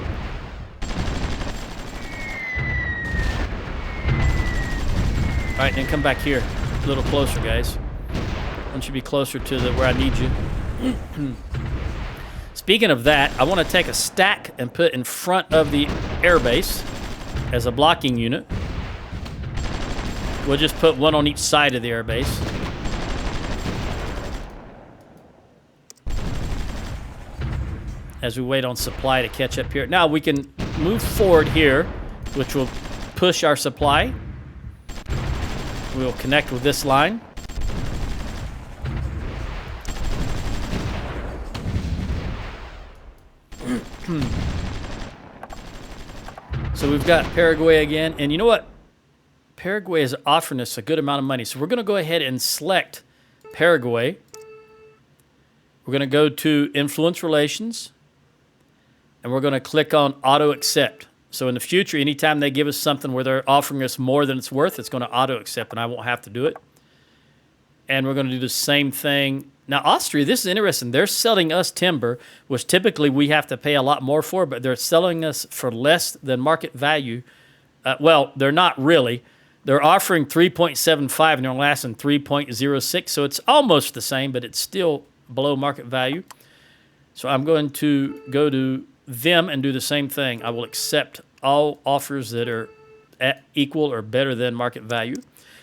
All right, then come back here. A little closer, guys. I want you to be closer to where I need you. Speaking of that, I want to take a stack and put in front of the airbase as a blocking unit. We'll just put one on each side of the airbase. As we wait on supply to catch up here. Now we can move forward here, which will push our supply. We'll connect with this line. So we've got Paraguay again. And you know what? Paraguay is offering us a good amount of money. So we're going to go ahead and select Paraguay. We're going to go to Influence Relations. And we're going to click on Auto Accept. So in the future, anytime they give us something where they're offering us more than it's worth, it's going to auto accept, and I won't have to do it. And we're going to do the same thing. Now, Austria, this is interesting. They're selling us timber, which typically we have to pay a lot more for, but they're selling us for less than market value. Well, they're not really. They're offering 3.75, and they're lasting 3.06, so it's almost the same, but it's still below market value. So I'm going to go to them and do the same thing. I will accept all offers that are at equal or better than market value.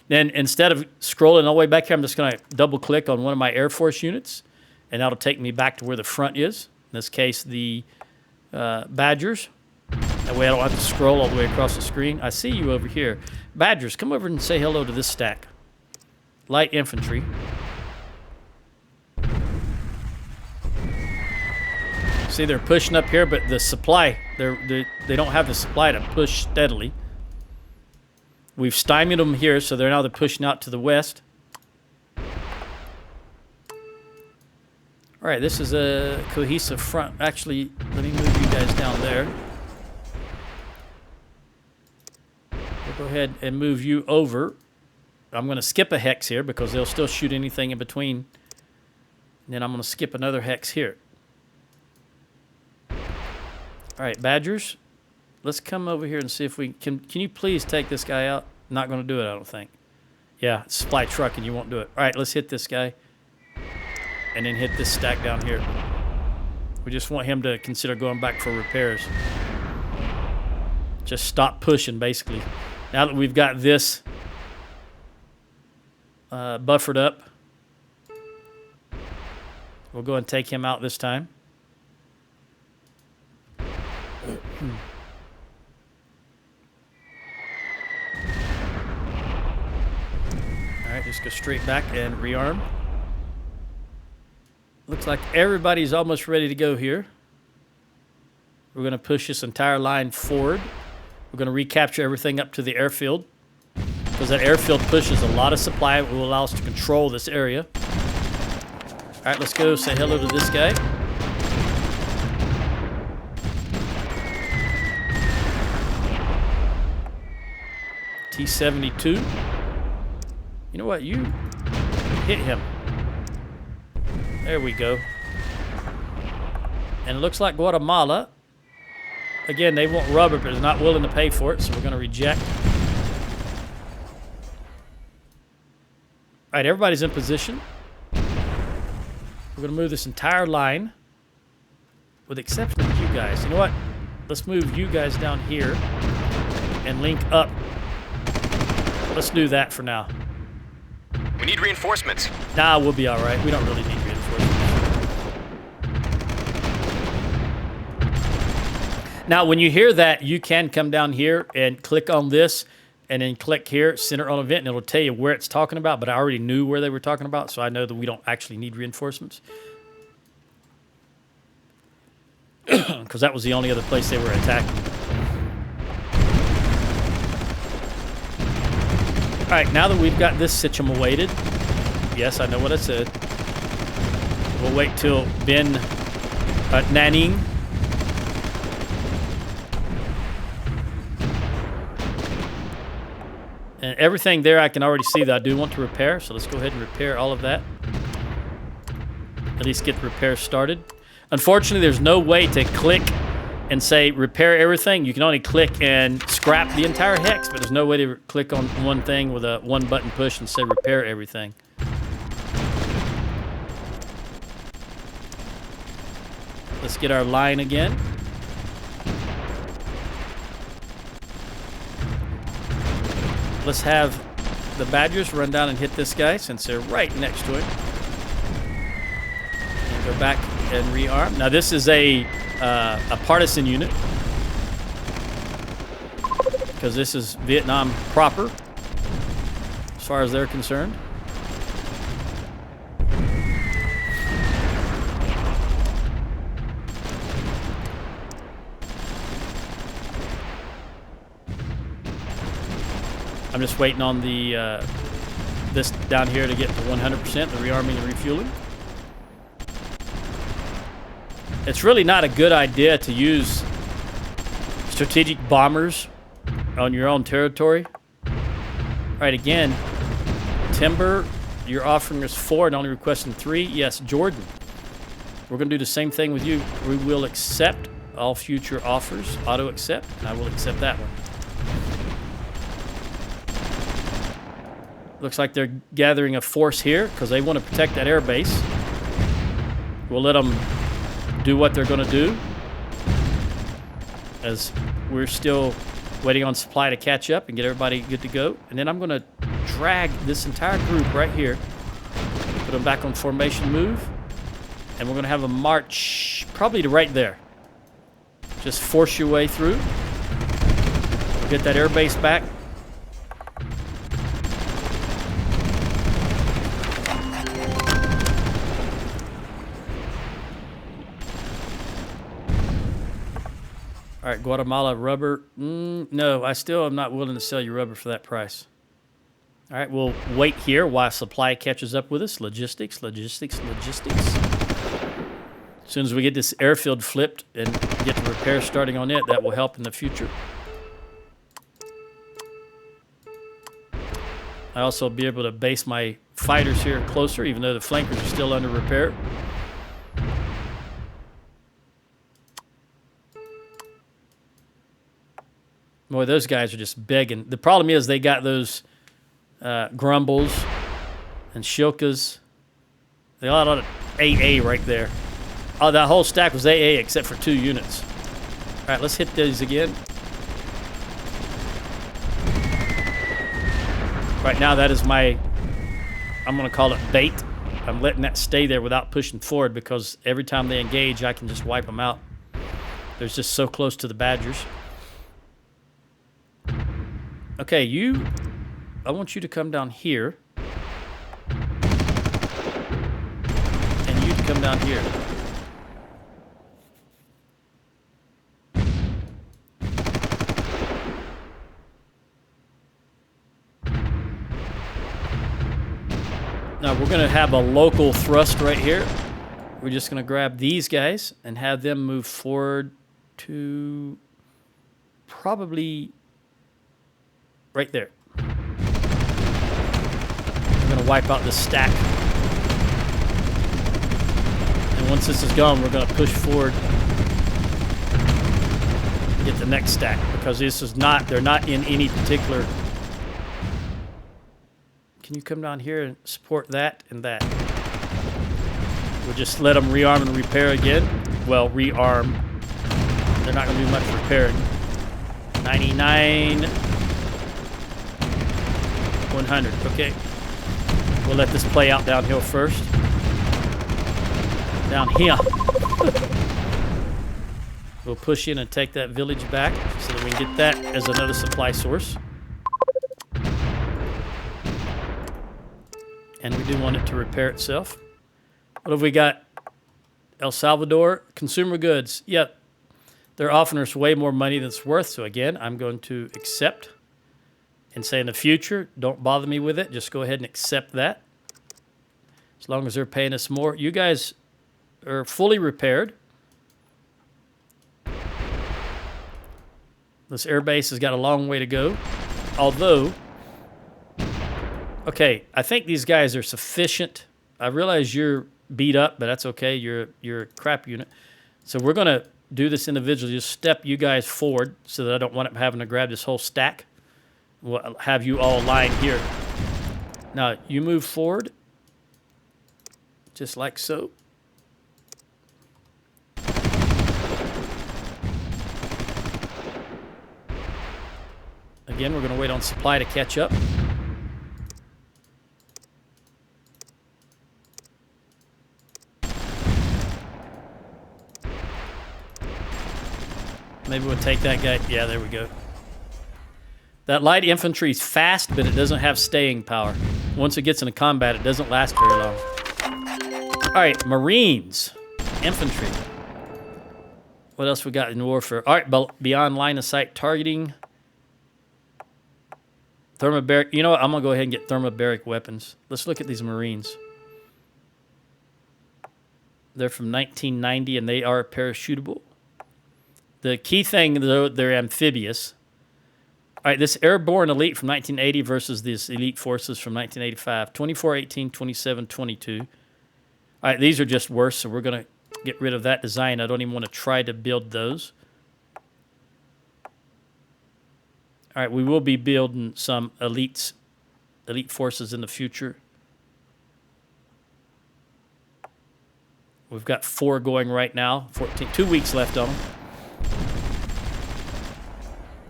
Then instead of scrolling all the way back here, I'm just going to double click on one of my Air Force units, and that'll take me back to where the front is. In this case, the Badgers. That way I don't have to scroll all the way across the screen. I see you over here. Badgers, come over and say hello to this stack. Light infantry. See, they're pushing up here, but the supply, they don't have the supply to push steadily. We've stymied them here, so they're pushing out to the west. All right, this is a cohesive front. Actually, let me move you guys down there. We'll go ahead and move you over. I'm going to skip a hex here because they'll still shoot anything in between. And then I'm going to skip another hex here. All right, Badgers, let's come over here and see if we can. Can you please take this guy out? Not going to do it, I don't think. Yeah, it's supply truck and you won't do it. All right, let's hit this guy and then hit this stack down here. We just want him to consider going back for repairs. Just stop pushing, basically. Now that we've got this buffered up, we'll go and take him out this time. Alright, just go straight back and rearm. Looks like everybody's almost ready to go here. We're going to push this entire line forward. We're going to recapture everything up to the airfield, because that airfield pushes a lot of supply. It will allow us to control this area. Alright, let's go say hello to this guy. T-72. You know what? You hit him. There we go. And it looks like Guatemala, again, they want rubber, but they're not willing to pay for it, so we're going to reject. All right, everybody's in position. We're going to move this entire line, with the exception of you guys. You know what? Let's move you guys down here and link up. Let's do that for now. We need reinforcements. Nah, we'll be all right. We don't really need reinforcements. Now, when you hear that, you can come down here and click on this and then click here, center on event, and it'll tell you where it's talking about, but I already knew where they were talking about, so I know that we don't actually need reinforcements. Because that was the only other place they were attacking. All right, now that we've got this situated, yes, I know what I said. We'll wait till Ben Nanning. And everything there I can already see that I do want to repair, so let's go ahead and repair all of that. At least get the repair started. Unfortunately, there's no way to click and say repair everything. You can only click and scrap the entire hex, but there's no way to click on one thing with a one button push and say repair everything. Let's get our line again. Let's have the Badgers run down and hit this guy since they're right next to him. And go back and rearm. Now this is a partisan unit because this is Vietnam proper as far as they're concerned. I'm just waiting on the this down here to get to 100%, the rearming and refueling. It's really not a good idea to use strategic bombers on your own territory. All right, again, Timber, you're offering us 4 and only requesting 3. Yes, Jordan, we're going to do the same thing with you. We will accept all future offers, auto accept, and I will accept that one. Looks like they're gathering a force here because they want to protect that air base. We'll let them do what they're going to do as we're still waiting on supply to catch up and get everybody good to go. And then I'm going to drag this entire group right here, put them back on formation move, and we're going to have a march probably to right there. Just force your way through. Get that air base back. All right, Guatemala rubber. No, I still am not willing to sell you rubber for that price. All right, we'll wait here while supply catches up with us. Logistics, logistics, logistics. As soon as we get this airfield flipped and get the repair starting on it, that will help in the future. I also be able to base my fighters here closer, even though the flankers are still under repair. Boy, those guys are just begging. The problem is they got those Grumbles and Shilkas. They got a lot of AA right there. Oh, that whole stack was AA except for 2 units. All right, let's hit these again. Right now, that is my, I'm going to call it bait. I'm letting that stay there without pushing forward because every time they engage, I can just wipe them out. They're just so close to the Badgers. Okay, I want you to come down here. And you to come down here. Now we're going to have a local thrust right here. We're just going to grab these guys and have them move forward to probably right there. We're going to wipe out this stack. And once this is gone, we're going to push forward and get the next stack because this is not, they're not in any particular. Can you come down here and support that and that? We'll just let them rearm and repair again. Well, rearm. They're not going to do much repairing. 99. 100. Okay. We'll let this play out downhill first. Down here. We'll push in and take that village back so that we can get that as another supply source. And we do want it to repair itself. What have we got? El Salvador, consumer goods. Yep. They're offering us way more money than it's worth. So again, I'm going to accept and say in the future, don't bother me with it. Just go ahead and accept that. As long as they're paying us more. You guys are fully repaired. This airbase has got a long way to go. Although, okay, I think these guys are sufficient. I realize you're beat up, but that's okay. You're a crap unit. So we're going to do this individually. Just step you guys forward so that I don't want up having to grab this whole stack. We'll have you all lying here. Now, you move forward. Just like so. Again, we're going to wait on supply to catch up. Maybe we'll take that guy. Yeah, there we go. That light infantry is fast, but it doesn't have staying power. Once it gets into combat, it doesn't last very long. All right, Marines, infantry. What else we got in warfare? All right, beyond line of sight targeting. Thermobaric. You know what? I'm going to go ahead and get thermobaric weapons. Let's look at these Marines. They're from 1990, and they are parachutable. The key thing, though, they're amphibious. All right, this airborne elite from 1980 versus this elite forces from 1985. 24, 18, 27, 22. All right, these are just worse, so we're going to get rid of that design. I don't even want to try to build those. All right, we will be building some elite forces in the future. We've got 4 going right now. 2 weeks left on them.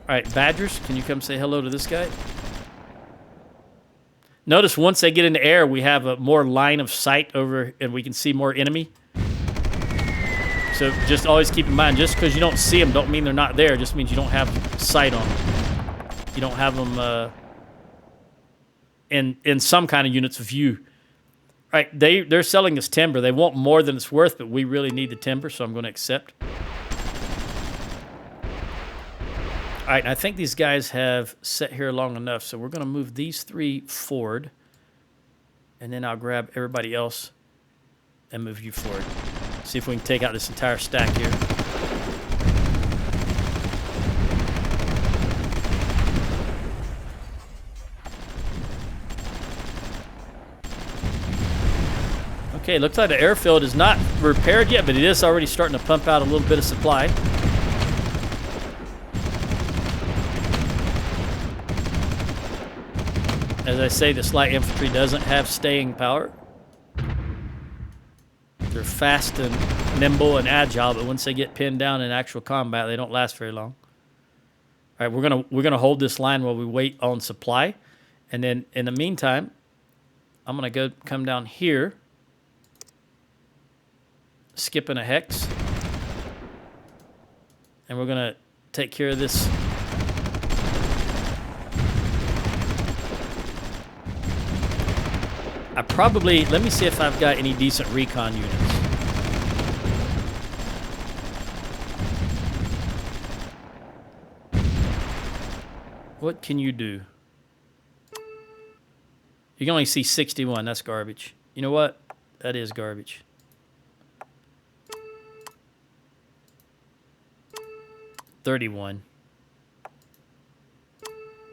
All right, Badgers, can you come say hello to this guy? Notice once they get in the air, we have a more line of sight over, and we can see more enemy. So just always keep in mind, just because you don't see them don't mean they're not there. It just means you don't have sight on them. You don't have them in some kind of units of view. All right, they're selling us timber. They want more than it's worth, but we really need the timber, so I'm going to accept. All right, I think these guys have sat here long enough, so we're going to move these 3 forward, and then I'll grab everybody else and move you forward. See if we can take out this entire stack here. Okay, looks like the airfield is not repaired yet, but it is already starting to pump out a little bit of supply. As I say, this light infantry doesn't have staying power. They're fast and nimble and agile, but once they get pinned down in actual combat, they don't last very long. All right, we're gonna hold this line while we wait on supply, and then in the meantime, I'm gonna come down here, skipping a hex, and we're gonna take care of this. Let me see if I've got any decent recon units. What can you do? You can only see 61, that's garbage. You know what? That is garbage. $31.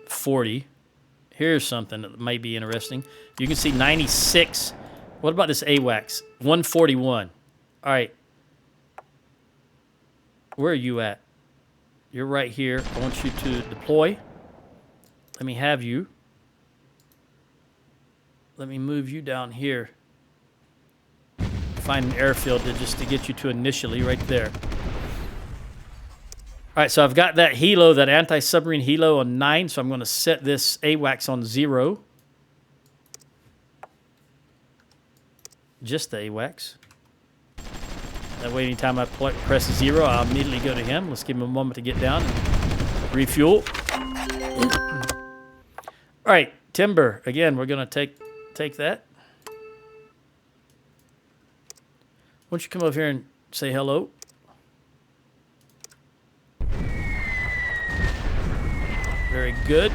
$40. Here's something that might be interesting. You can see 96. What about this AWACS? 141. All right. Where are you at? You're right here. I want you to deploy. Let me have you. Let me move you down here. Find an airfield just to get you to initially right there. All right, so I've got that helo, that anti-submarine helo on 9, so I'm going to set this AWACS on 0. Just the AWACS. That way, anytime I press 0, I'll immediately go to him. Let's give him a moment to get down and refuel. All right, timber. Again, we're going to take that. don't you come over here and say hello? Very good.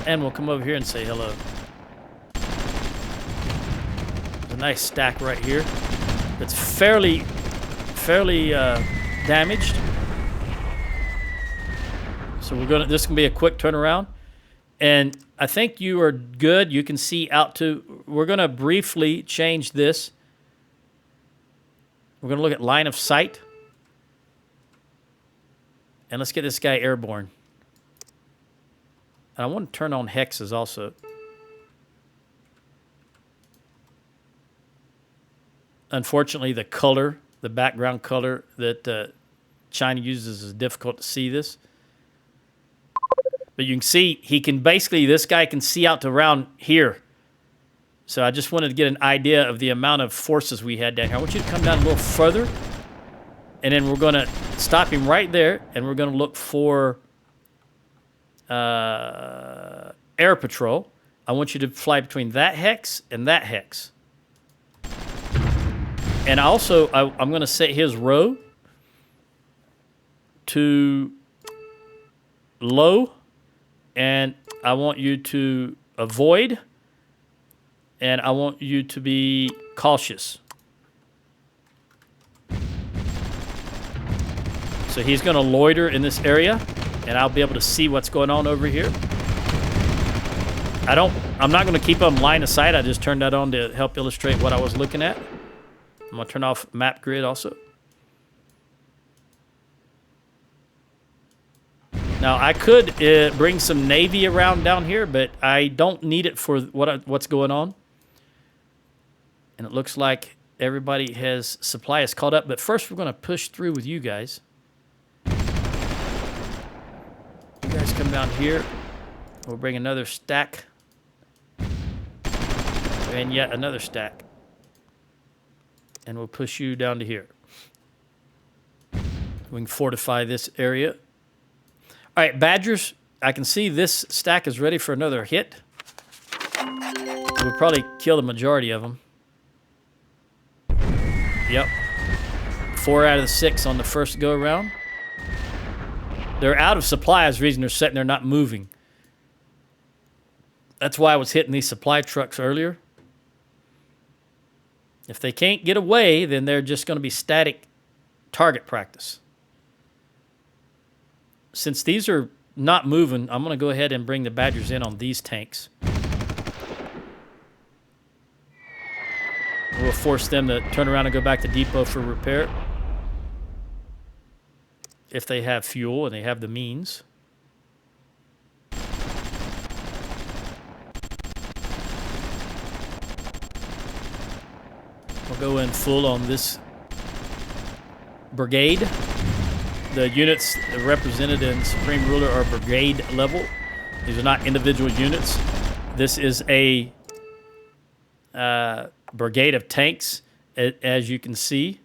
And we'll come over here and say hello. There's a nice stack right here. It's fairly damaged. So this can be a quick turnaround. And I think you are good. You can see out to, we're gonna briefly change this. We're gonna look at line of sight. And let's get this guy airborne. And I want to turn on hexes also. Unfortunately, the color, the background color that China uses is difficult to see this. But you can see, this guy can see out to around here. So I just wanted to get an idea of the amount of forces we had down here. I want you to come down a little further. And then we're going to stop him right there. And we're going to look for air patrol. I want you to fly between that hex and that hex. And also, I'm going to set his row to low. And I want you to avoid. And I want you to be cautious. So he's going to loiter in this area. And I'll be able to see what's going on over here. I'm not going to keep him line of sight. I just turned that on to help illustrate what I was looking at. I'm going to turn off map grid also. Now, I could bring some Navy around down here, but I don't need it for what's going on. And it looks like everybody supply is caught up. But first, we're going to push through with you guys. You guys come down here. We'll bring another stack. And yet another stack. And we'll push you down to here. We can fortify this area. All right, Badgers, I can see this stack is ready for another hit. We'll probably kill the majority of them. Yep. 4 out of the 6 on the first go-around. They're out of supply is the reason they're sitting there not moving. That's why I was hitting these supply trucks earlier. If they can't get away, then they're just going to be static target practice. Since these are not moving, I'm going to go ahead and bring the Badgers in on these tanks. We'll force them to turn around and go back to depot for repair. If they have fuel and they have the means. We'll go in full on this brigade. The units represented in Supreme Ruler are brigade level. These are not individual units. This is a brigade of tanks, as you can see.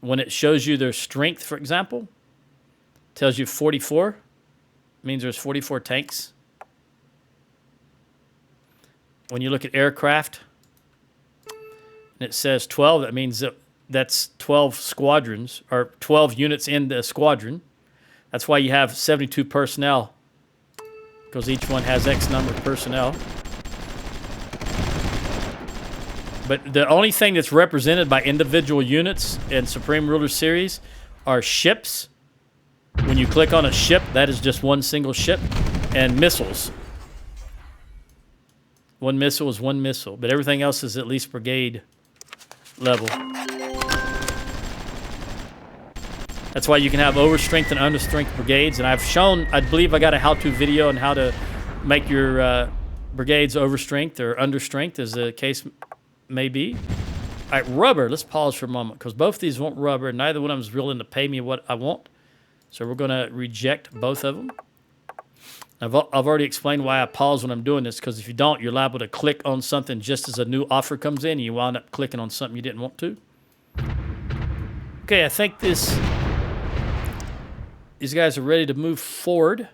When it shows you their strength, for example, tells you 44, means there's 44 tanks. When you look at aircraft, and it says 12, that means that's 12 squadrons, or 12 units in the squadron. That's why you have 72 personnel, because each one has X number of personnel. But the only thing that's represented by individual units in Supreme Ruler series are ships. When you click on a ship, that is just one single ship, and missiles. One missile is one missile, but everything else is at least brigade level. That's why you can have overstrength and understrength brigades, and I've shown, I believe I got a how-to video on how to make your brigades overstrength or understrength, as the case may be. All right, rubber. Let's pause for a moment, because both these want rubber, and neither one of them is willing to pay me what I want. So we're going to reject both of them. I've already explained why I pause when I'm doing this, because if you don't, you're liable to click on something just as a new offer comes in, and you wind up clicking on something you didn't want to. Okay, I think this These guys are ready to move forward. All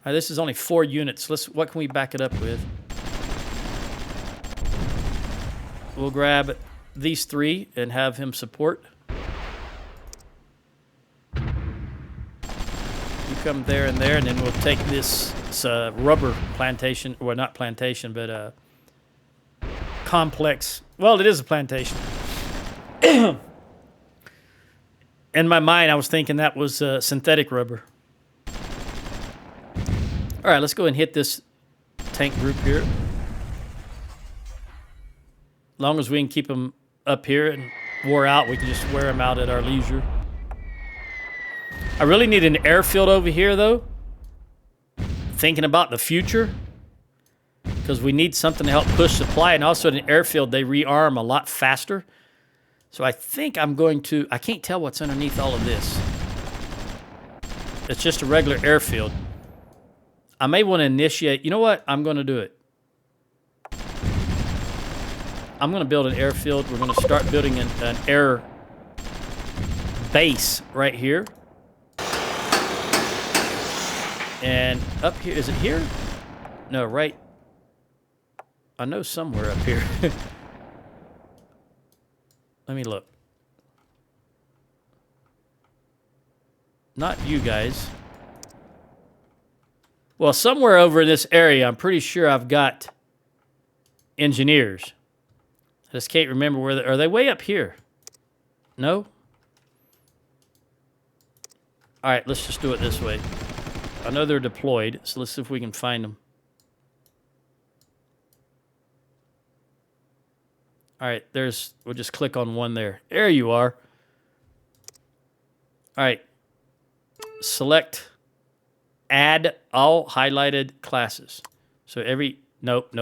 right, this is only 4 units. What can we back it up with? We'll grab these 3 and have him support. You come there, and then we'll take this rubber plantation. Well, not plantation, but complex. Well, it is a plantation. In my mind, I was thinking that was synthetic rubber. All right, let's go and hit this tank group here. As long as we can keep them up here and wore out, we can just wear them out at our leisure. I really need an airfield over here, though. Thinking about the future. Because we need something to help push supply. And also an airfield, they rearm a lot faster. So I think I'm going to... I can't tell what's underneath all of this. It's just a regular airfield. I may want to initiate... You know what? I'm going to do it. I'm going to build an airfield. We're going to start building an air base right here. And up here... Is it here? No, right... I know somewhere up here. Let me look. Not you guys. Well, somewhere over in this area, I'm pretty sure I've got engineers. I just can't remember where are they way up here? No? All right, let's just do it this way. I know they're deployed, so let's see if we can find them. All right, we'll just click on one there. There you are. All right. Select add all highlighted classes. So nope.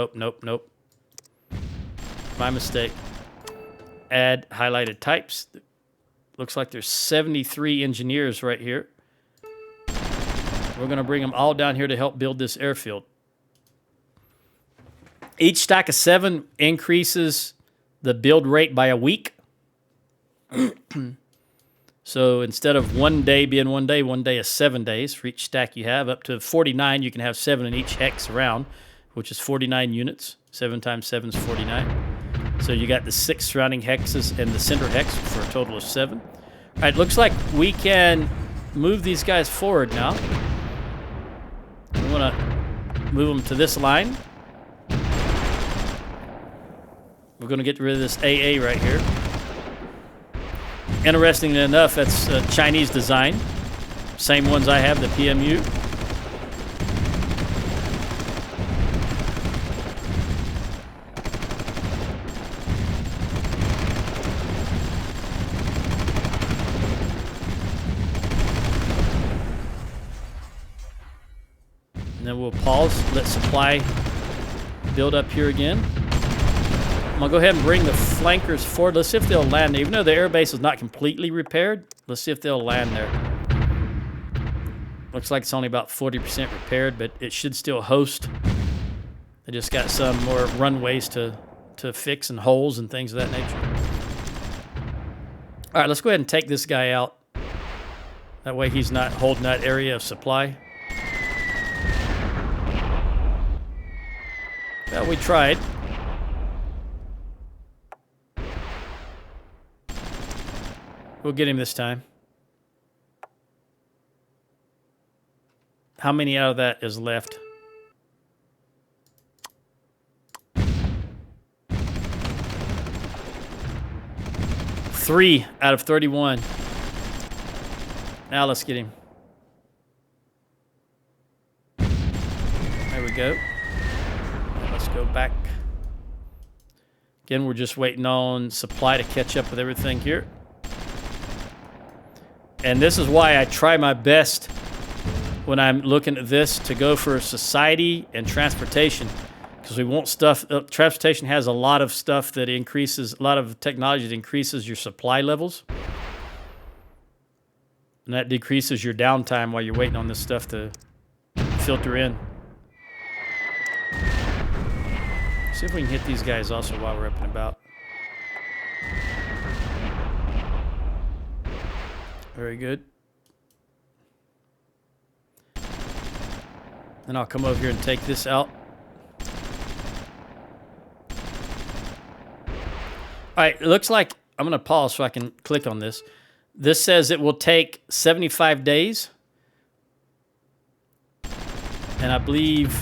My mistake. Add highlighted types. Looks like there's 73 engineers right here. We're going to bring them all down here to help build this airfield. Each stack of 7 increases the build rate by a week. So instead of 1 day being 1 day, 1 day is 7 days for each stack you have. Up to 49, you can have 7 in each hex around, which is 49 units. 7 times 7 is 49. So you got the 6 surrounding hexes and the center hex for a total of 7. All right, looks like we can move these guys forward now. We want to move them to this line. We're going to get rid of this AA right here. Interestingly enough, that's a Chinese design. Same ones I have, the PMU. And then we'll pause, let supply build up here again. I'm going to go ahead and bring the flankers forward. Let's see if they'll land there. Even though the airbase is not completely repaired, let's see if they'll land there. Looks like it's only about 40% repaired, but it should still host. They just got some more runways to fix and holes and things of that nature. All right, let's go ahead and take this guy out. That way he's not holding that area of supply. Well, we tried. We'll get him this time. How many out of that is left? Three out of 31. Now let's get him. There we go. Let's go back. Again, we're just waiting on supply to catch up with everything here. And this is why I try my best when I'm looking at this to go for society and transportation, because we want stuff. Transportation has a lot of stuff that increases, a lot of technology that increases your supply levels, and that decreases your downtime while you're waiting on this stuff to filter in. See if we can hit these guys also while we're up and about. Very good. Then I'll come over here and take this out. All right, it looks like I'm going to pause so I can click on this. This says it will take 75 days. And I believe...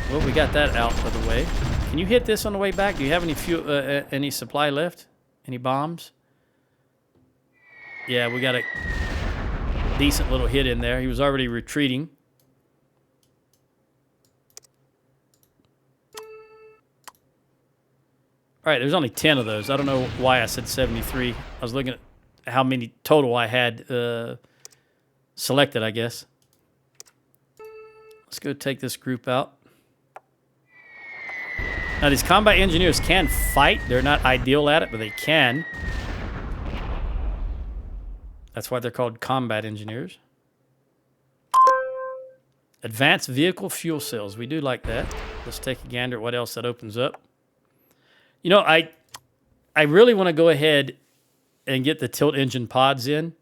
Well, we got that out of the way. Can you hit this on the way back? Do you have any fuel, any supply left? Any bombs? Yeah, we got a decent little hit in there. He was already retreating. All right, there's only 10 of those. I don't know why I said 73. I was looking at how many total I had selected, I guess. Let's go take this group out. Now, these combat engineers can fight. They're not ideal at it, but they can. That's why they're called combat engineers. Advanced vehicle fuel cells. We do like that. Let's take a gander at what else that opens up. You know, I really want to go ahead and get the tilt engine pods in,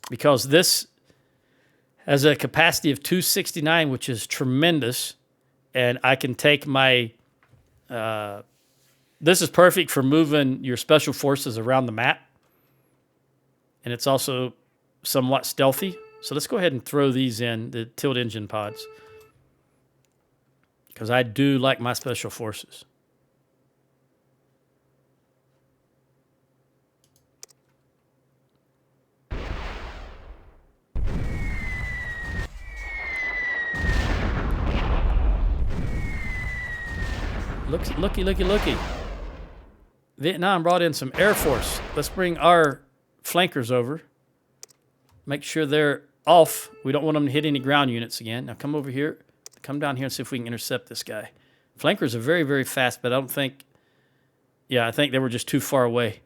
because this has a capacity of 269, which is tremendous. And I can take my... this is perfect for moving your special forces around the map. And it's also somewhat stealthy. So let's go ahead and throw these in, the tilt engine pods, because I do like my special forces. Looky. Vietnam brought in some Air Force. Let's bring our flankers over. Make sure they're off. We don't want them to hit any ground units again. Now come over here. Come down here and see if we can intercept this guy. Flankers are very, very fast, but I don't think... Yeah, I think they were just too far away.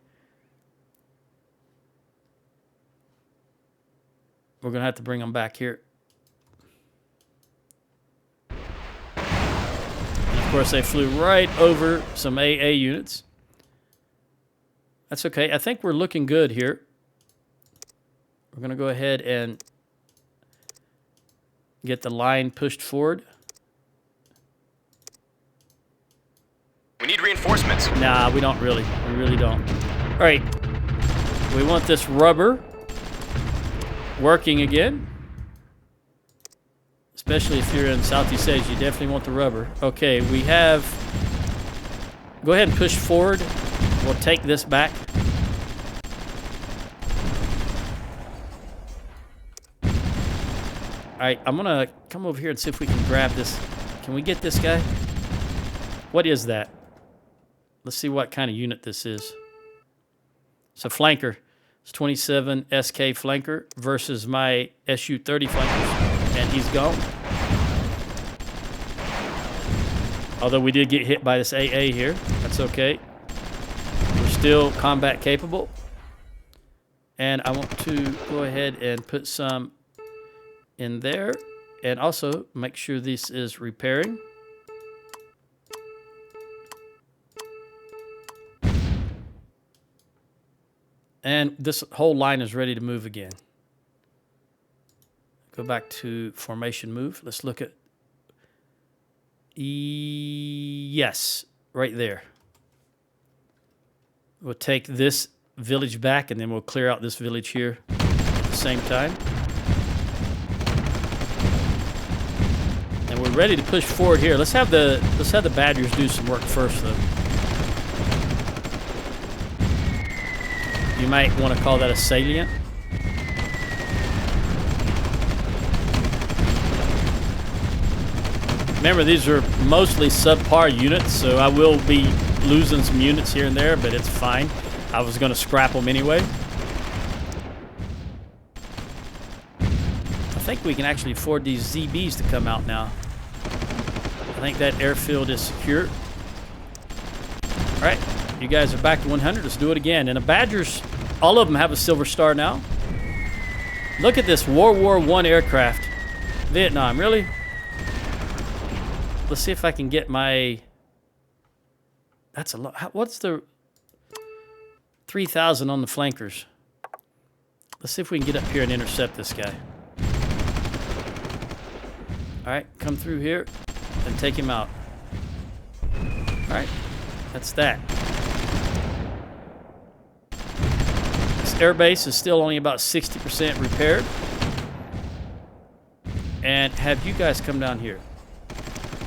We're going to have to bring them back here. Of course, they flew right over some AA units. That's okay. I think we're looking good here. We're going to go ahead and get the line pushed forward. We need reinforcements. Nah, we don't really. We really don't. All right. We want this rubber working again. Especially if you're in Southeast Asia, you definitely want the rubber. Okay, we have... Go ahead and push forward. We'll take this back. All right, I'm going to come over here and see if we can grab this. Can we get this guy? What is that? Let's see what kind of unit this is. It's a flanker. It's 27 SK flanker versus my SU-30 flankers. And he's gone. Although we did get hit by this AA here. That's okay. We're still combat capable. And I want to go ahead and put some in there. And also make sure this is repairing. And this whole line is ready to move again. Go back to formation move. Let's look at... Yes, right there. We'll take this village back, and then we'll clear out this village here at the same time. And we're ready to push forward here. Let's have the Badgers do some work first, though. You might want to call that a salient. Remember, these are mostly subpar units, so I will be losing some units here and there, but it's fine. I was going to scrap them anyway. I think we can actually afford these ZBs to come out now. I think that airfield is secure. All right, you guys are back to 100. Let's do it again. And the Badgers, all of them have a silver star now. Look at this World War I aircraft. Vietnam, really? Let's see if I can get my... That's a lot. What's the... 3,000 on the flankers. Let's see if we can get up here and intercept this guy. All right, come through here and take him out. All right, that's that. This airbase is still only about 60% repaired. And have you guys come down here.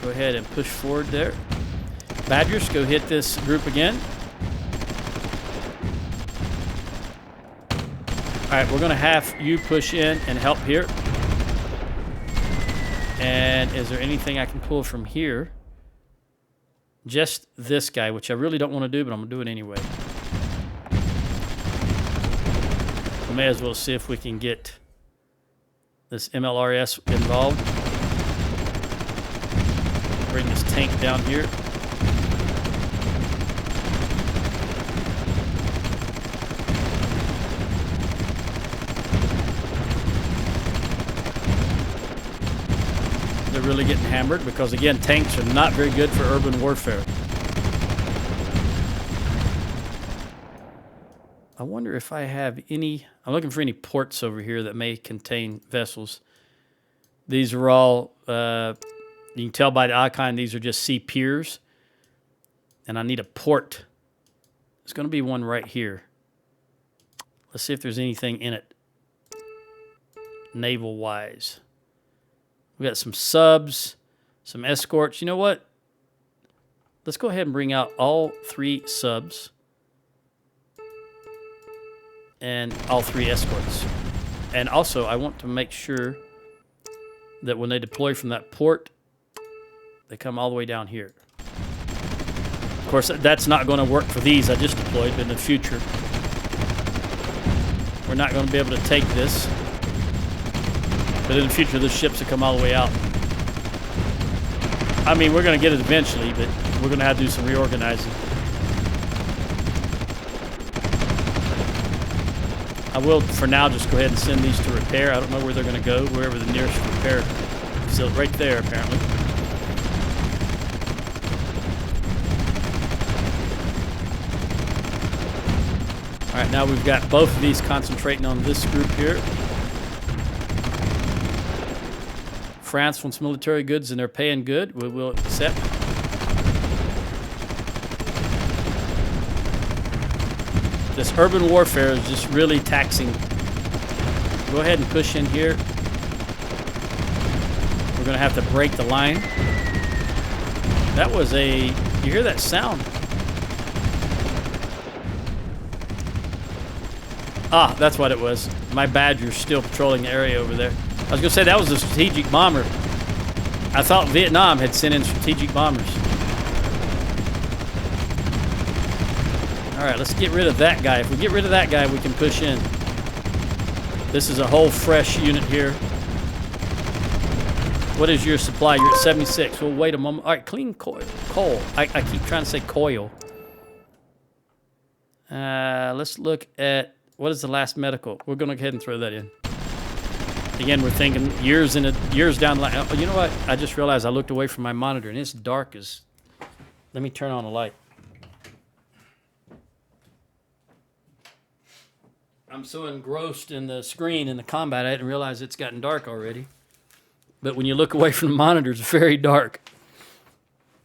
Go ahead and push forward there. Badgers, go hit this group again. All right, we're going to have you push in and help here. And is there anything I can pull from here? Just this guy, which I really don't want to do, but I'm going to do it anyway. We may as well see if we can get this MLRS involved. Bring this tank down here. They're really getting hammered because, again, tanks are not very good for urban warfare. I wonder if I have any... I'm looking for any ports over here that may contain vessels. These are all... you can tell by the icon, these are just sea piers. And I need a port. There's going to be one right here. Let's see if there's anything in it. Naval-wise. We got some subs, some escorts. You know what? Let's go ahead and bring out all 3 subs. And all 3 escorts. And also, I want to make sure that when they deploy from that port, they come all the way down here. Of course, that's not going to work for these I just deployed, but in the future, we're not going to be able to take this. But in the future, the ships will come all the way out. I mean, we're going to get it eventually, but we're going to have to do some reorganizing. I will, for now, just go ahead and send these to repair. I don't know where they're going to go, wherever the nearest repair is. Right there, apparently. All right, now we've got both of these concentrating on this group here. France wants military goods and they're paying good. We will accept. This urban warfare is just really taxing. Go ahead and push in here. We're going to have to break the line. That was a... You hear that sound? Ah, that's what it was. My Badger's still patrolling the area over there. I was going to say that was a strategic bomber. I thought Vietnam had sent in strategic bombers. All right, let's get rid of that guy. If we get rid of that guy, we can push in. This is a whole fresh unit here. What is your supply? You're at 76. Well, wait a moment. All right, clean coal. I keep trying to say coil. Let's look at... What is the last medical? We're going to go ahead and throw that in. Again, we're thinking years down the line. Oh, you know what? I just realized I looked away from my monitor and it's dark as... Let me turn on a light. I'm so engrossed in the screen and the combat, I didn't realize it's gotten dark already. But when you look away from the monitor, it's very dark.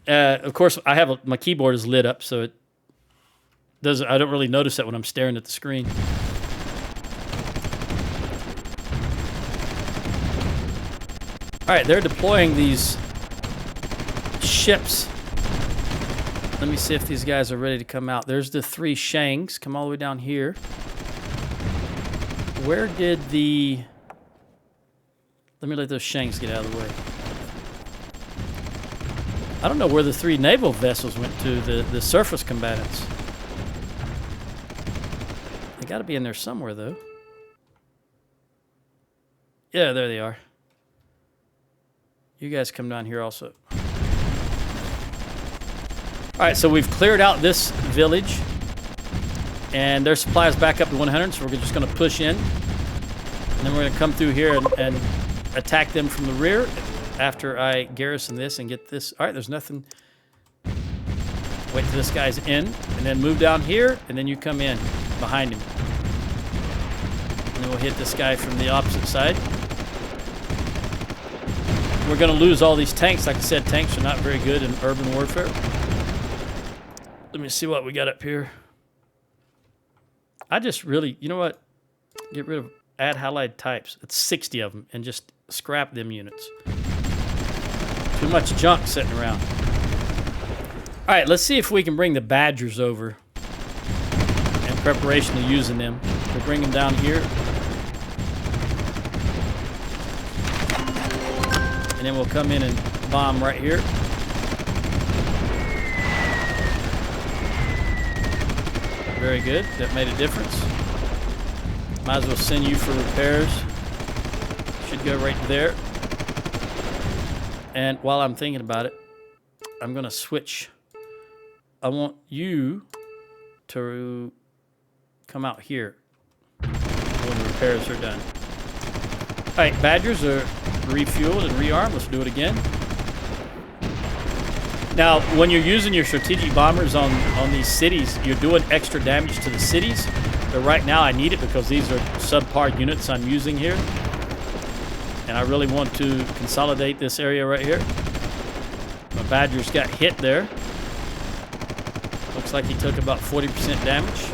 Of course, I have my keyboard is lit up, so it doesn't. I don't really notice that when I'm staring at the screen. All right, they're deploying these ships. Let me see if these guys are ready to come out. There's the 3 Shangs. Come all the way down here. Where did the... Let me let those Shangs get out of the way. I don't know where the 3 naval vessels went to, the surface combatants. They got to be in there somewhere, though. Yeah, there they are. You guys come down here also. All right, so we've cleared out this village. And their supply is back up to 100, so we're just going to push in. And then we're going to come through here and attack them from the rear after I garrison this and get this. All right, there's nothing. Wait till this guy's in, and then move down here, and then you come in. behind him. And then we'll hit this guy from the opposite side. We're going to lose all these tanks. Like I said, tanks are not very good in urban warfare. Let me see what we got up here. I just really, you know what? Get rid of add highlighted types. It's 60 of them, and just scrap them units. Too much junk sitting around. All right, let's see if we can bring the Badgers over in preparation of using them. We'll bring them down here. And then we'll come in and bomb right here. Very good. That made a difference. Might as well send you for repairs. Should go right there. And while I'm thinking about it, I'm going to switch. I want you to come out here when the repairs are done. All right, Badgers are refueled and rearmed. Let's do it again. Now, when you're using your strategic bombers on these cities, you're doing extra damage to the cities. But right now, I need it because these are subpar units I'm using here. And I really want to consolidate this area right here. My Badgers got hit there. Looks like he took about 40% damage,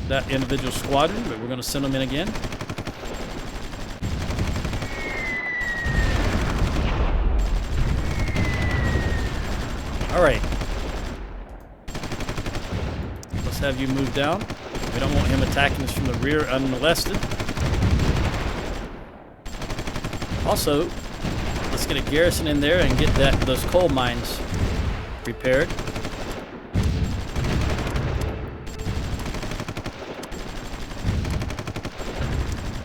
that individual squadron, but we're going to send them in again. All right. Let's have you move down. We don't want him attacking us from the rear unmolested. Also, let's get a garrison in there and get those coal mines repaired.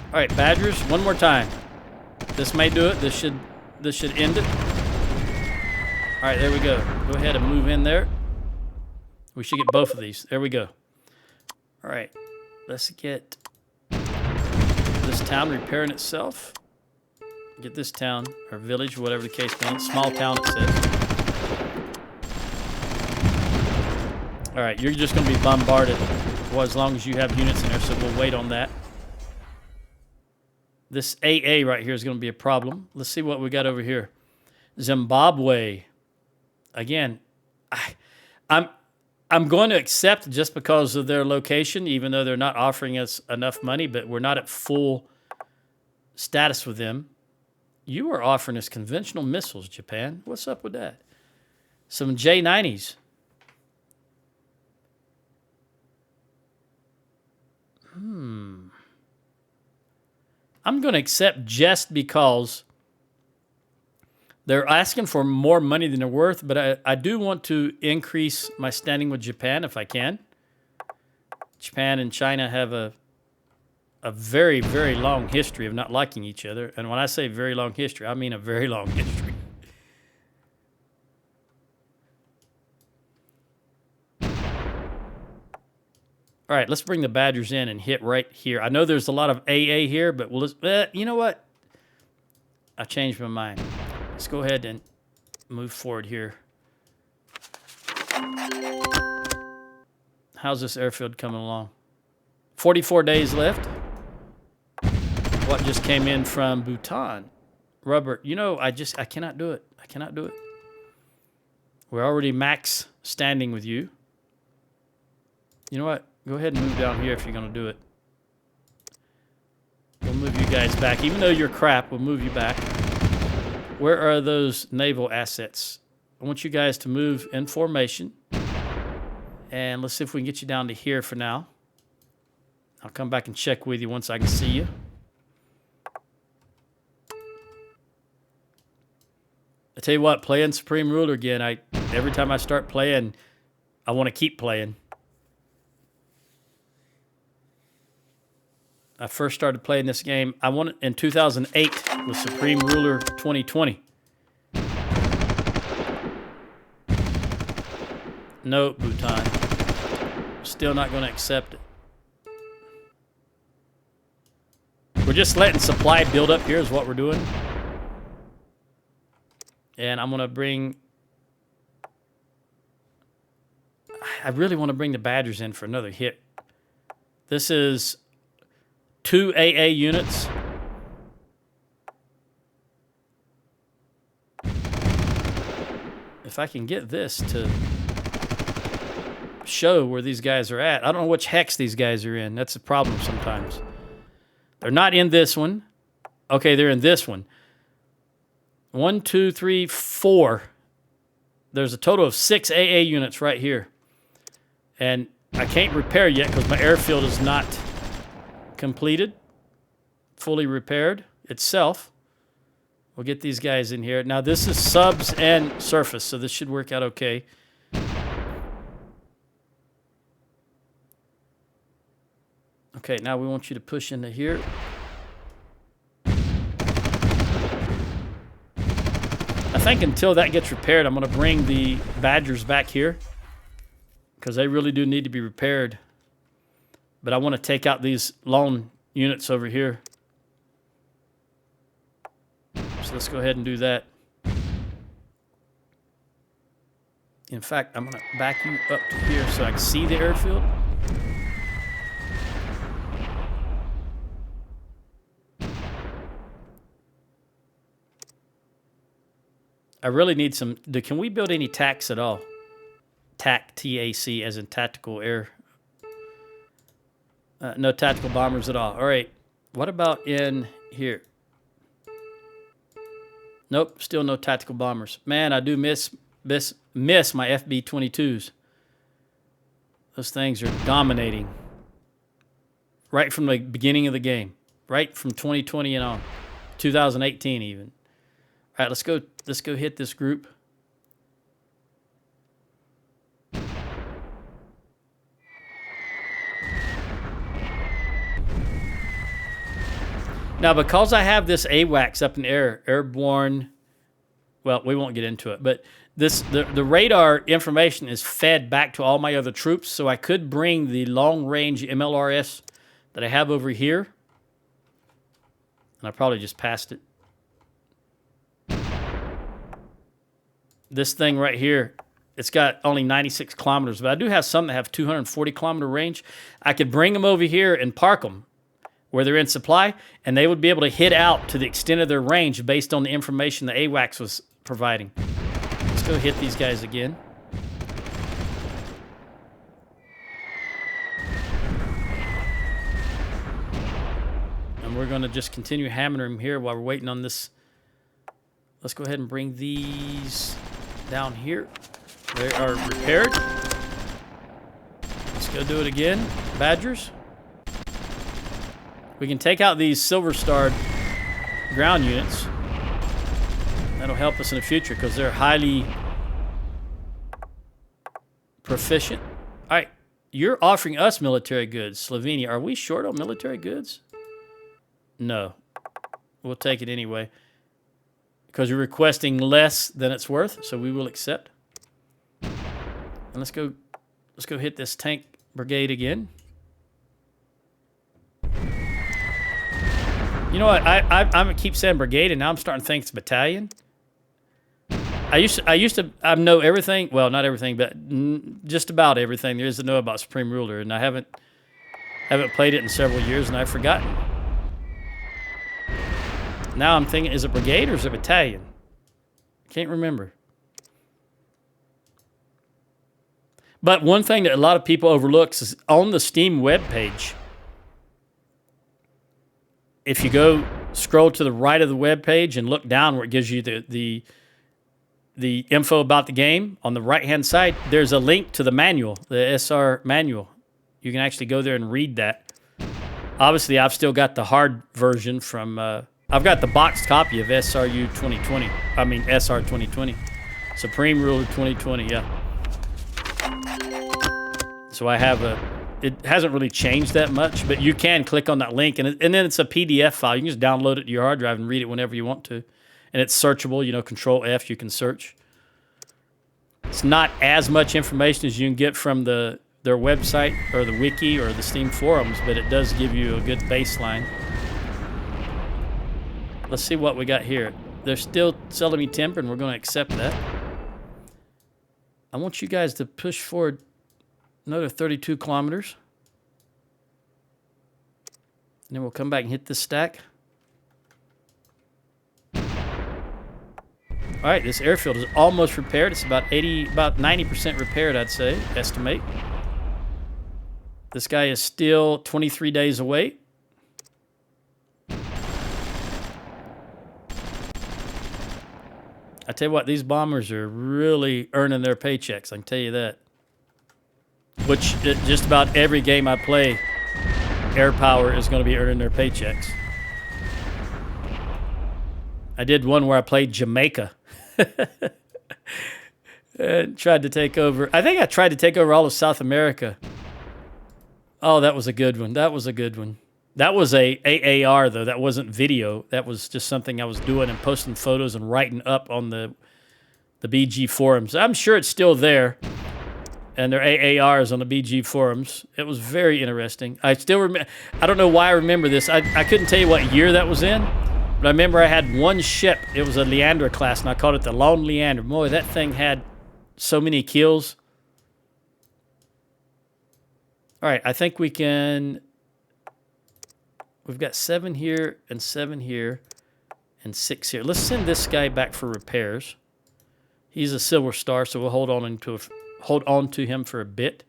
All right, Badgers, one more time. This may do it. This should end it. All right, there we go. Go ahead and move in there. We should get both of these. There we go. All right, let's get this town repairing itself. Get this town, or village, whatever the case may be. Small town, it says. All right, you're just going to be bombarded well, as long as you have units in there, so we'll wait on that. This AA right here is going to be a problem. Let's see what we got over here. Zimbabwe. Again, I'm going to accept just because of their location, even though they're not offering us enough money, but we're not at full status with them. You are offering us conventional missiles, Japan. What's up with that? Some J-90s. I'm going to accept just because they're asking for more money than they're worth, but I do want to increase my standing with Japan if I can. Japan and China have a very, very long history of not liking each other. And when I say very long history, I mean a very long history. All right, let's bring the Badgers in and hit right here. I know there's a lot of AA here, but you know what? I changed my mind. Let's go ahead and move forward here. How's this airfield coming along? 44 days left. What just came in from Bhutan? Rubber. You know, I cannot do it. I cannot do it. We're already max standing with you. You know what? Go ahead and move down here if you're going to do it. We'll move you guys back. Even though you're crap, we'll move you back. Where are those naval assets? I want you guys to move in formation. And let's see if we can get you down to here for now. I'll come back and check with you once I can see you. I tell you what, playing Supreme Ruler again, every time I start playing, I want to keep playing. I first started playing this game, in 2008 with Supreme Ruler 2020. No, Bhutan. Still not going to accept it. We're just letting supply build up here is what we're doing. And I'm going to bring... I really want to bring the Badgers in for another hit. This is 2 AA units. If I can get this to show where these guys are at. I don't know which hex these guys are in. That's a problem sometimes. They're not in this one. Okay, they're in this one. 1, 2, 3, 4. There's a total of 6 AA units right here. And I can't repair yet because my airfield is not completed, fully repaired itself. We'll get these guys in here. Now, this is subs and surface, so this should work out okay. Okay, now we want you to push into here. I think until that gets repaired, I'm going to bring the Badgers back here because they really do need to be repaired. But I want to take out these lone units over here. So let's go ahead and do that. In fact, I'm going to back you up to here so I can see the airfield. I really need some... Can we build any TACs at all? TAC, T-A-C, as in tactical air. No tactical bombers at all. All right. What about in here? Nope, still no tactical bombers. Man, I do miss my FB-22s. Those things are dominating. Right from the beginning of the game. Right from 2020 and on. 2018 even. All right, let's go hit this group. Now, because I have this AWACS up in the air, airborne, well, we won't get into it, but the radar information is fed back to all my other troops, so I could bring the long-range MLRS that I have over here, and I probably just passed it. This thing right here, it's got only 96 kilometers, but I do have some that have 240 kilometer range. I could bring them over here and park them where they're in supply, and they would be able to hit out to the extent of their range based on the information the AWACS was providing. Let's go hit these guys again. And we're going to just continue hammering them here while we're waiting on this. Let's go ahead and bring these down here. They are repaired. Let's go do it again. Badgers. We can take out these silver-starred ground units. That'll help us in the future because they're highly proficient. All right, you're offering us military goods. Slovenia, are we short on military goods? No. We'll take it anyway. Because you're requesting less than it's worth, so we will accept. And let's go hit this tank brigade again. You know what? I keep saying brigade, and now I'm starting to think it's battalion. I used to know everything. Well, not everything, but just about everything there is to know about Supreme Ruler, and I haven't played it in several years, and I've forgotten. Now I'm thinking, is it brigade or is it battalion? Can't remember. But one thing that a lot of people overlook is on the Steam webpage, if you go scroll to the right of the webpage and look down where it gives you the info about the game, on the right-hand side, there's a link to the manual, the SR manual. You can actually go there and read that. Obviously, I've still got the hard version from... I've got the boxed copy of SRU 2020. I mean, SR 2020. Supreme Ruler 2020, yeah. So I have it hasn't really changed that much, but you can click on that link, and then it's a PDF file. You can just download it to your hard drive and read it whenever you want to. And it's searchable, you know, Control F, you can search. It's not as much information as you can get from their website or the wiki or the Steam forums, but it does give you a good baseline. Let's see what we got here. They're still selling me timber, and we're going to accept that. I want you guys to push forward another 32 kilometers. then we'll come back and hit this stack. All right, this airfield is almost repaired. It's about 90% repaired, I'd say, estimate. This guy is still 23 days away. I tell you what, these bombers are really earning their paychecks. I can tell you that. Which, just about every game I play, air power is going to be earning their paychecks. I did one where I played Jamaica. And tried to take over. I think I tried to take over all of South America. Oh, that was a good one. That was a good one. That was a AAR, though. That wasn't video. That was just something I was doing and posting photos and writing up on the BG forums. I'm sure it's still there. And there are AARs on the BG forums. It was very interesting. I still remember. I don't know why I remember this. I couldn't tell you what year that was in. But I remember I had one ship. It was a Leander class, and I called it the Lone Leander. Boy, that thing had so many kills. All right, I think we can... We've got 7 here and 7 here and 6 here. Let's send this guy back for repairs. He's a Silver Star, so we'll hold on to him for a bit.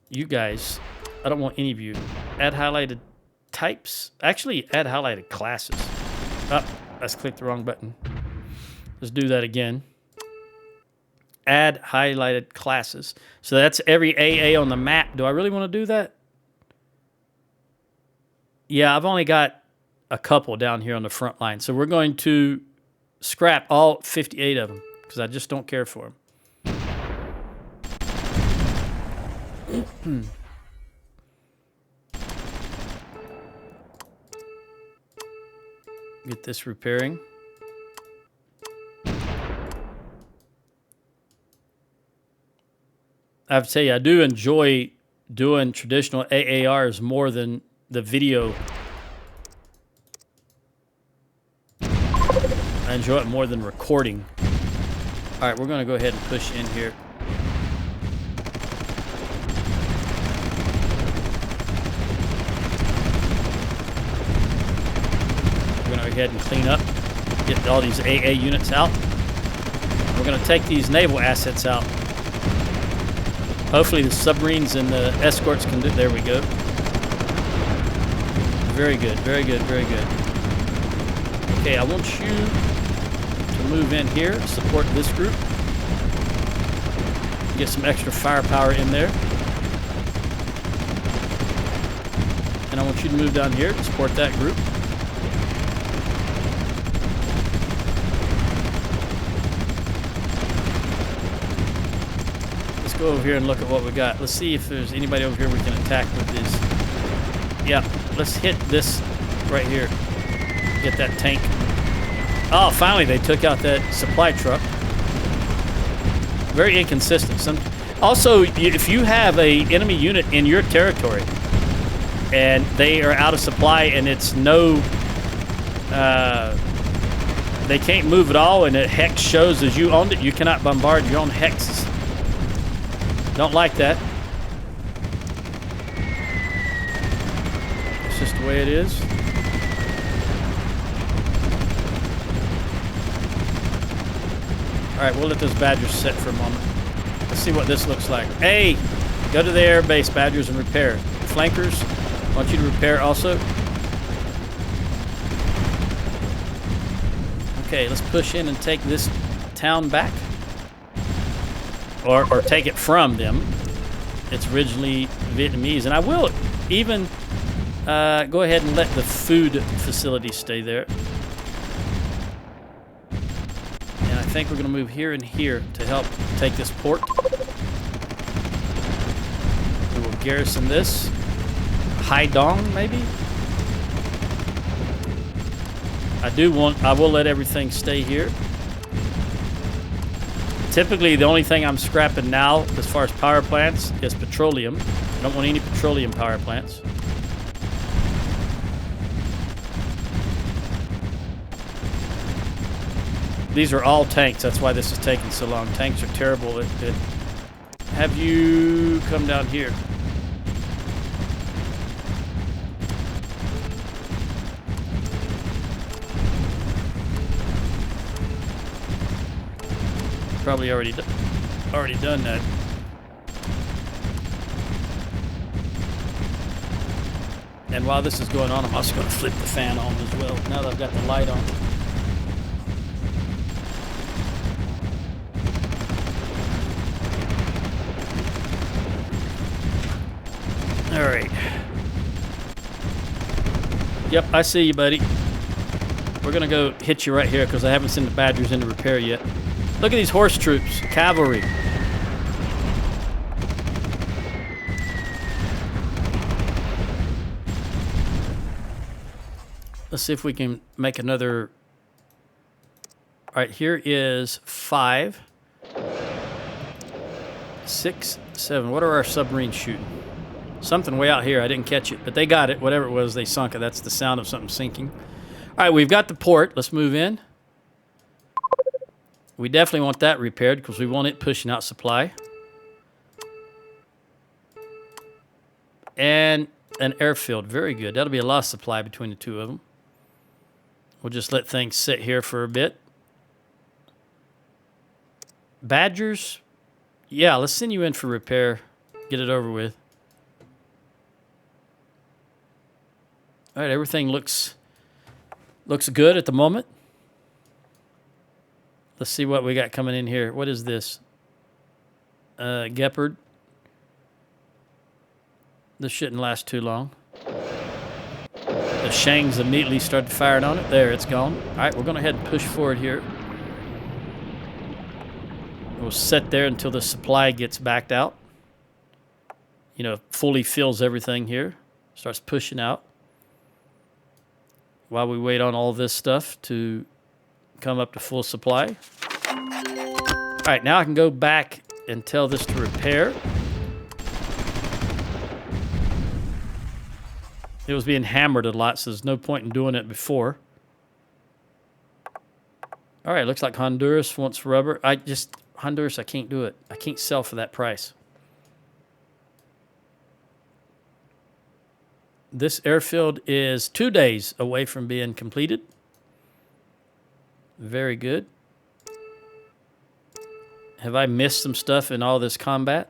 You guys, I don't want any of you. Add highlighted types. Actually, add highlighted classes. Oh, let's click the wrong button. Let's do that again. Add highlighted classes. So that's every AA on the map. Do I really want to do that? Yeah, I've only got a couple down here on the front line. So we're going to scrap all 58 of them because I just don't care for them. Get this repairing. I have to tell you, I do enjoy doing traditional AARs more than the video. I enjoy it more than recording. All right, we're going to go ahead and push in here. We're going to go ahead and clean up, get all these AA units out. We're going to take these naval assets out. Hopefully the submarines and the escorts can do... There we go. Very good, very good, very good. Okay, I want you to move in here, support this group. Get some extra firepower in there. And I want you to move down here to support that group. Go over here and look at what we got. Let's see if there's anybody over here we can attack with this. Yeah, let's hit this right here. Get that tank. Oh, finally they took out that supply truck. Very inconsistent. Also, if you have a enemy unit in your territory and they are out of supply and it's no... they can't move at all and a hex shows as you owned it, you cannot bombard your own hexes. Don't like that. It's just the way it is. All right, we'll let those Badgers sit for a moment. Let's see what this looks like. Hey, go to the air base, Badgers, and repair. Flankers, I want you to repair also. Okay, let's push in and take this town back. Or take it from them. It's originally Vietnamese. And I will even go ahead and let the food facility stay there. And I think we're going to move here and here to help take this port. We will garrison this. Hai Dong, maybe? I will let everything stay here. Typically, the only thing I'm scrapping now, as far as power plants, is petroleum. I don't want any petroleum power plants. These are all tanks. That's why this is taking so long. Tanks are terrible. Have you come down here? probably already done that. And while this is going on, I'm also going to flip the fan on as well, now that I've got the light on. All right. Yep, I see you, buddy. We're going to go hit you right here because I haven't sent the Badgers into repair yet. Look at these horse troops, cavalry. Let's see if we can make another. All right, here is 5, 6, 7. What are our submarines shooting? Something way out here. I didn't catch it, but they got it. Whatever it was, they sunk it. That's the sound of something sinking. All right, we've got the port. Let's move in. We definitely want that repaired because we want it pushing out supply. And an airfield. Very good. That'll be a lot of supply between the two of them. We'll just let things sit here for a bit. Badgers. Yeah, let's send you in for repair. Get it over with. All right, everything looks good at the moment. Let's see what we got coming in here. What is this? Gepard. This shouldn't last too long. The Shangs immediately started firing on it. There, it's gone. All right, we're going to head and push forward here. We'll sit there until the supply gets backed out. You know, fully fills everything here. Starts pushing out. While we wait on all this stuff to come up to full supply. All right, now I can go back and tell this to repair. It was being hammered a lot, so there's no point in doing it before. All right, looks like Honduras wants rubber. Honduras, I can't do it. I can't sell for that price. This airfield is 2 days away from being completed. Very good. Have I missed some stuff in all this combat?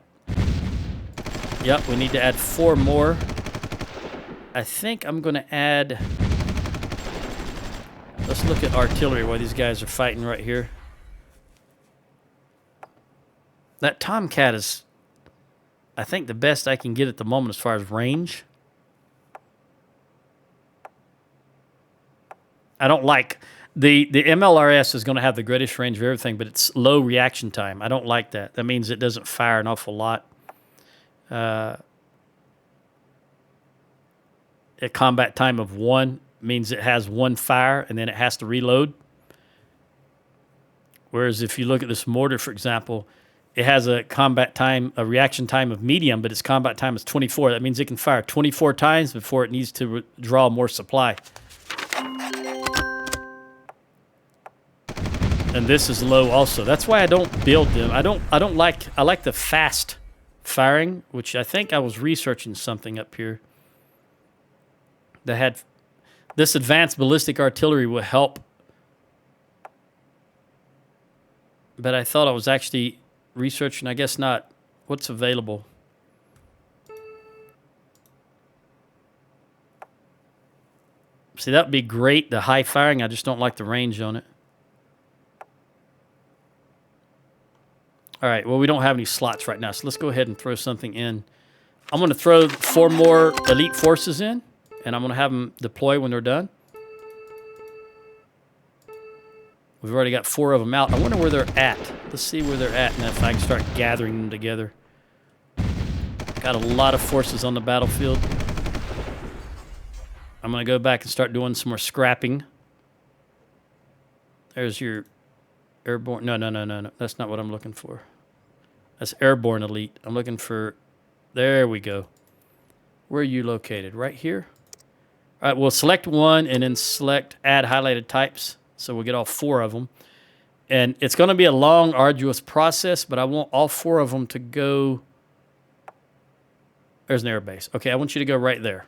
Yep, we need to add 4 more. I think I'm going to add... Let's look at artillery while these guys are fighting right here. That Tomcat is, I think, the best I can get at the moment as far as range. I don't like... The MLRS is going to have the greatest range of everything, but it's low reaction time. I don't like that. That means it doesn't fire an awful lot. A combat time of 1 means it has 1 fire, and then it has to reload. Whereas if you look at this mortar, for example, it has a combat time, a reaction time of medium, but its combat time is 24. That means it can fire 24 times before it needs to draw more supply. And this is low also. That's why I don't build them. I like the fast firing, which I think I was researching something up here that had this advanced ballistic artillery will help. But I thought I was actually researching, I guess not, what's available. See, that would be great, the high firing. I just don't like the range on it. All right, well, we don't have any slots right now, so let's go ahead and throw something in. I'm going to throw 4 more elite forces in, and I'm going to have them deploy when they're done. We've already got 4 of them out. I wonder where they're at. Let's see where they're at, and if I can start gathering them together. Got a lot of forces on the battlefield. I'm going to go back and start doing some more scrapping. There's your airborne. No. That's not what I'm looking for. That's airborne elite. I'm looking for... There we go. Where are you located? Right here? All right, we'll select 1 and then select add highlighted types. So we'll get all 4 of them. And it's going to be a long, arduous process, but I want all 4 of them to go... There's an air base. Okay, I want you to go right there.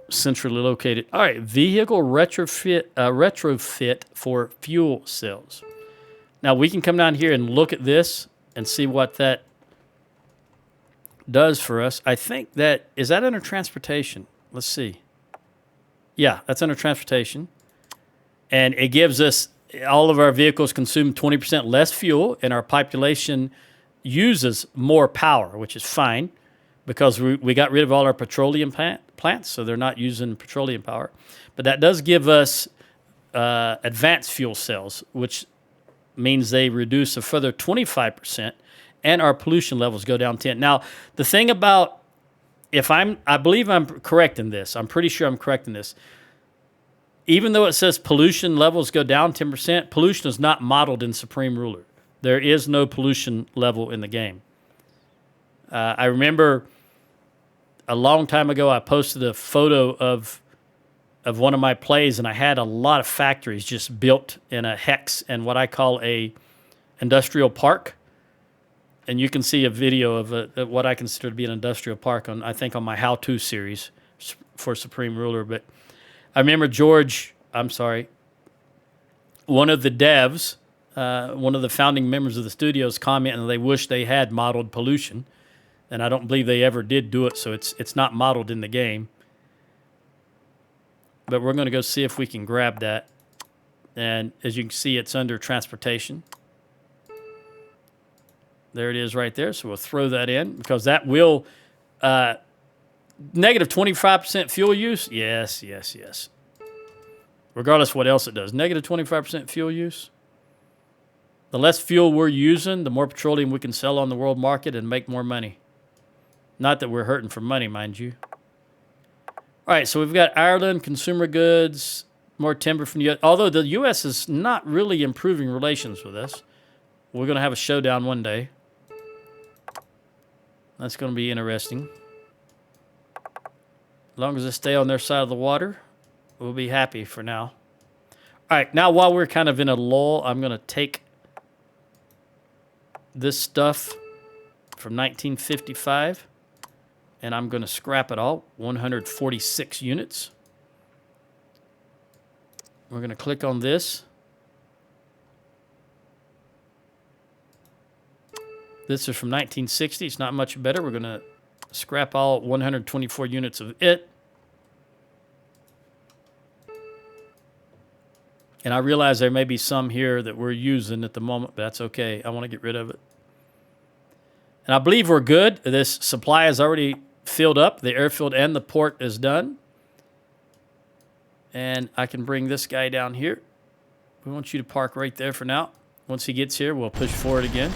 Centrally located. All right, vehicle retrofit for fuel cells. Now, we can come down here and look at this and see what that does for us. I think that, is that under transportation? Let's see. Yeah, that's under transportation. And it gives us, all of our vehicles consume 20% less fuel, and our population uses more power, which is fine because we got rid of all our petroleum plants, so they're not using petroleum power. But that does give us advanced fuel cells, which means they reduce a further 25%, and our pollution levels go down 10. Now, the thing about, I believe I'm correct in this. I'm pretty sure I'm correct in this. Even though it says pollution levels go down 10%, pollution is not modeled in Supreme Ruler. There is no pollution level in the game. I remember a long time ago, I posted a photo of one of my plays, and I had a lot of factories just built in a hex and what I call a industrial park. And you can see a video of what I consider to be an industrial park on, I think, on my how-to series for Supreme Ruler. But I remember one of the devs, one of the founding members of the studios commented that they wish they had modeled pollution. And I don't believe they ever did do it, so it's not modeled in the game. But we're going to go see if we can grab that. And as you can see, it's under transportation. There it is right there. So we'll throw that in because that will negative 25% fuel use. Yes. Regardless of what else it does. Negative 25% fuel use. The less fuel we're using, the more petroleum we can sell on the world market and make more money. Not that we're hurting for money, mind you. All right, so we've got Ireland, consumer goods, more timber from the U.S. Although the U.S. is not really improving relations with us. We're going to have a showdown one day. That's going to be interesting. As long as they stay on their side of the water, we'll be happy for now. All right, now while we're kind of in a lull, I'm going to take this stuff from 1955, and I'm going to scrap it all, 146 units. We're going to click on this. This is from 1960. It's not much better. We're going to scrap all 124 units of it. And I realize there may be some here that we're using at the moment, but that's okay. I want to get rid of it. And I believe we're good. This supply is already filled up. The airfield and the port is done. And I can bring this guy down here. We want you to park right there for now. Once he gets here, we'll push forward again.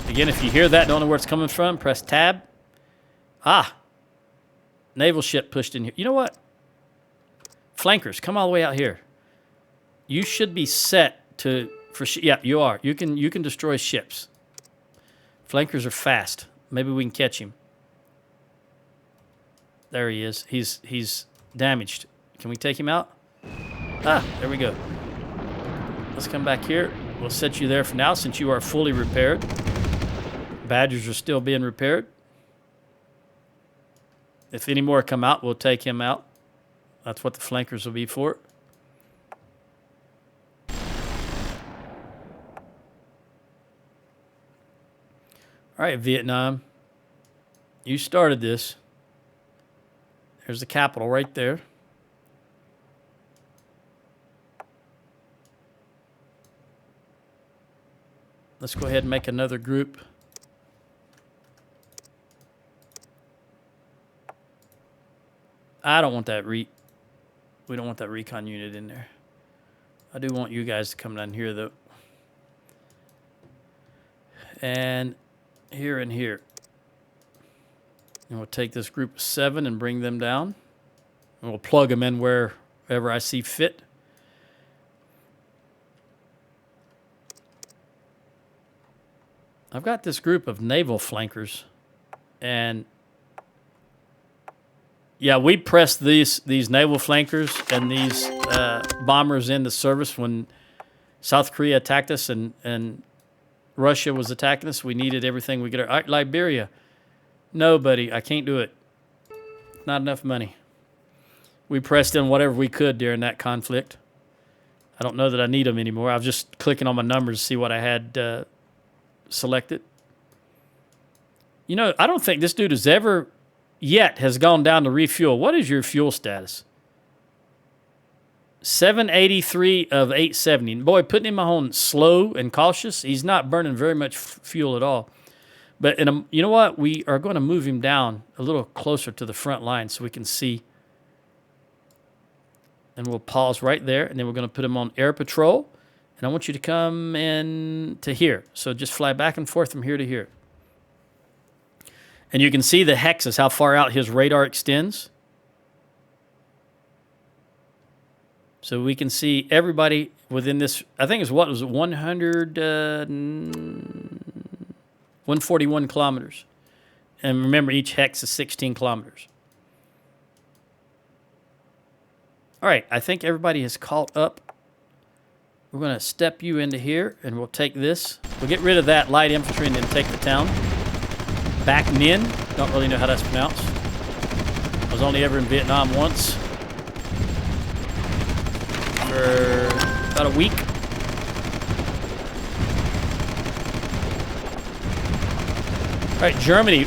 Again, if you hear that, don't know where it's coming from, press tab. Naval ship pushed in here. You know what? Flankers, come all the way out here. You should be set yeah, you are. You can destroy ships. Flankers are fast. Maybe we can catch him. There he is. He's damaged. Can we take him out? There we go. Let's come back here. We'll set you there for now since you are fully repaired. Badgers are still being repaired. If any more come out, we'll take him out. That's what the flankers will be for. All right, Vietnam. You started this. There's the capital right there. Let's go ahead and make another group. I don't want that we don't want that recon unit in there. I do want you guys to come down here though. And here and here. And we'll take this group of 7 and bring them down. And we'll plug them in wherever I see fit. I've got this group of naval flankers. And yeah, we pressed these naval flankers and these bombers into service when South Korea attacked us and Russia was attacking us. We needed everything we could. Liberia. No, buddy, I can't do it. Not enough money. We pressed in whatever we could during that conflict. I don't know that I need them anymore. I was just clicking on my numbers to see what I had selected. You know, I don't think this dude has ever yet has gone down to refuel. What is your fuel status? 783 of 870. Boy, putting him on slow and cautious, he's not burning very much fuel at all. But you know what? We are going to move him down a little closer to the front line so we can see. And we'll pause right there, and then we're going to put him on air patrol. And I want you to come in to here. So just fly back and forth from here to here. And you can see the hexes, how far out his radar extends. So we can see everybody within this, I think it's what was it, 141 kilometers. And remember, each hex is 16 kilometers. All right, I think everybody has caught up. We're going to step you into here, and we'll take this. We'll get rid of that light infantry and then take the town. Back Min. Don't really know how that's pronounced. I was only ever in Vietnam once. For about a week. All right, Germany.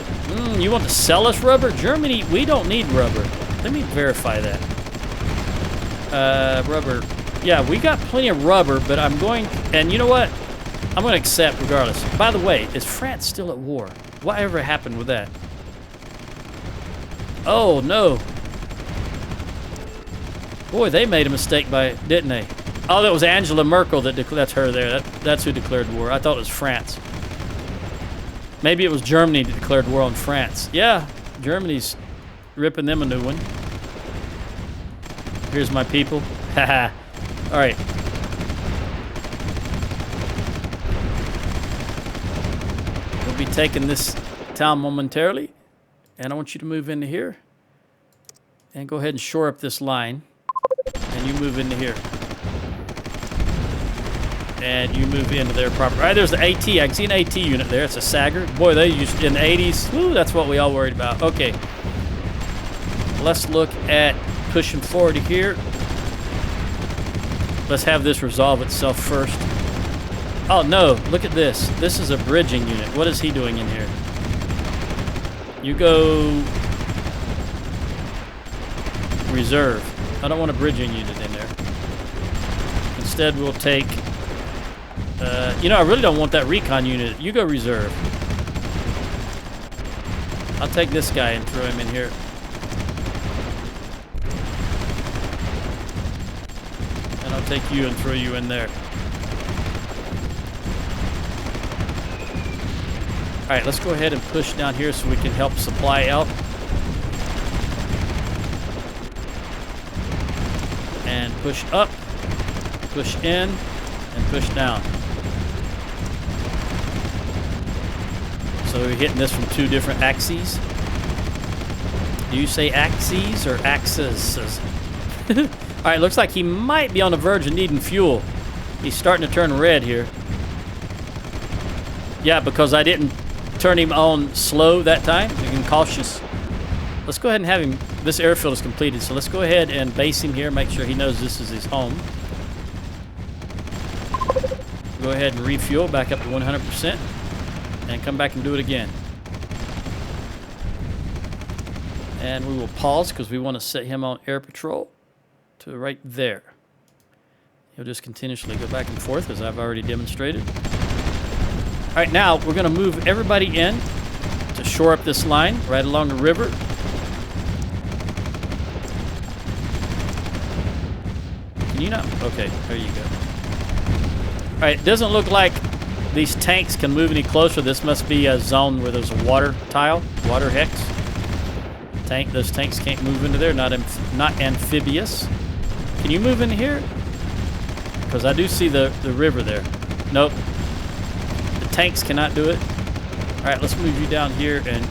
You want to sell us rubber? Germany, we don't need rubber. Let me verify that. Rubber. Yeah, we got plenty of rubber, but I'm going... And you know what? I'm going to accept regardless. By the way, is France still at war? Whatever happened with that? Oh, no. Boy, they made a mistake didn't they? Oh, that was Angela Merkel that's her there. That's who declared war. I thought it was France. Maybe it was Germany that declared war on France. Yeah, Germany's ripping them a new one. Here's my people. Haha. All right. We'll be taking this town momentarily. And I want you to move into here. And go ahead and shore up this line. And you move into here. And you move into their property. All right, there's the AT. I can see an AT unit there. It's a Sagger. Boy, they used in the 80s. Woo, that's what we all worried about. Okay. Let's look at pushing forward to here. Let's have this resolve itself first. Oh, no. Look at this. This is a bridging unit. What is he doing in here? You go... reserve. I don't want a bridging unit in there. Instead, we'll take... you know, I really don't want that recon unit. You go reserve. I'll take this guy and throw him in here. And I'll take you and throw you in there. All right, let's go ahead and push down here so we can help supply out. And push up, push in, and push down. So we're hitting this from two different axes. Do you say axes or axes? All right, looks like he might be on the verge of needing fuel. He's starting to turn red here. Yeah, because I didn't turn him on slow that time, and cautious. Let's go ahead and have him. This airfield is completed, so let's go ahead and base him here, make sure he knows this is his home. Go ahead and refuel back up to 100%, and come back and do it again. And we will pause because we want to set him on air patrol to right there. He'll just continuously go back and forth, as I've already demonstrated. All right, now we're going to move everybody in to shore up this line right along the river. Can you not? Okay, there you go. All right, it doesn't look like these tanks can move any closer. This must be a zone where there's a water tile, water hex. Those tanks can't move into there, not amphibious. Can you move in here? Because I do see the river there. Nope. Tanks cannot do it. All right, let's move you down here and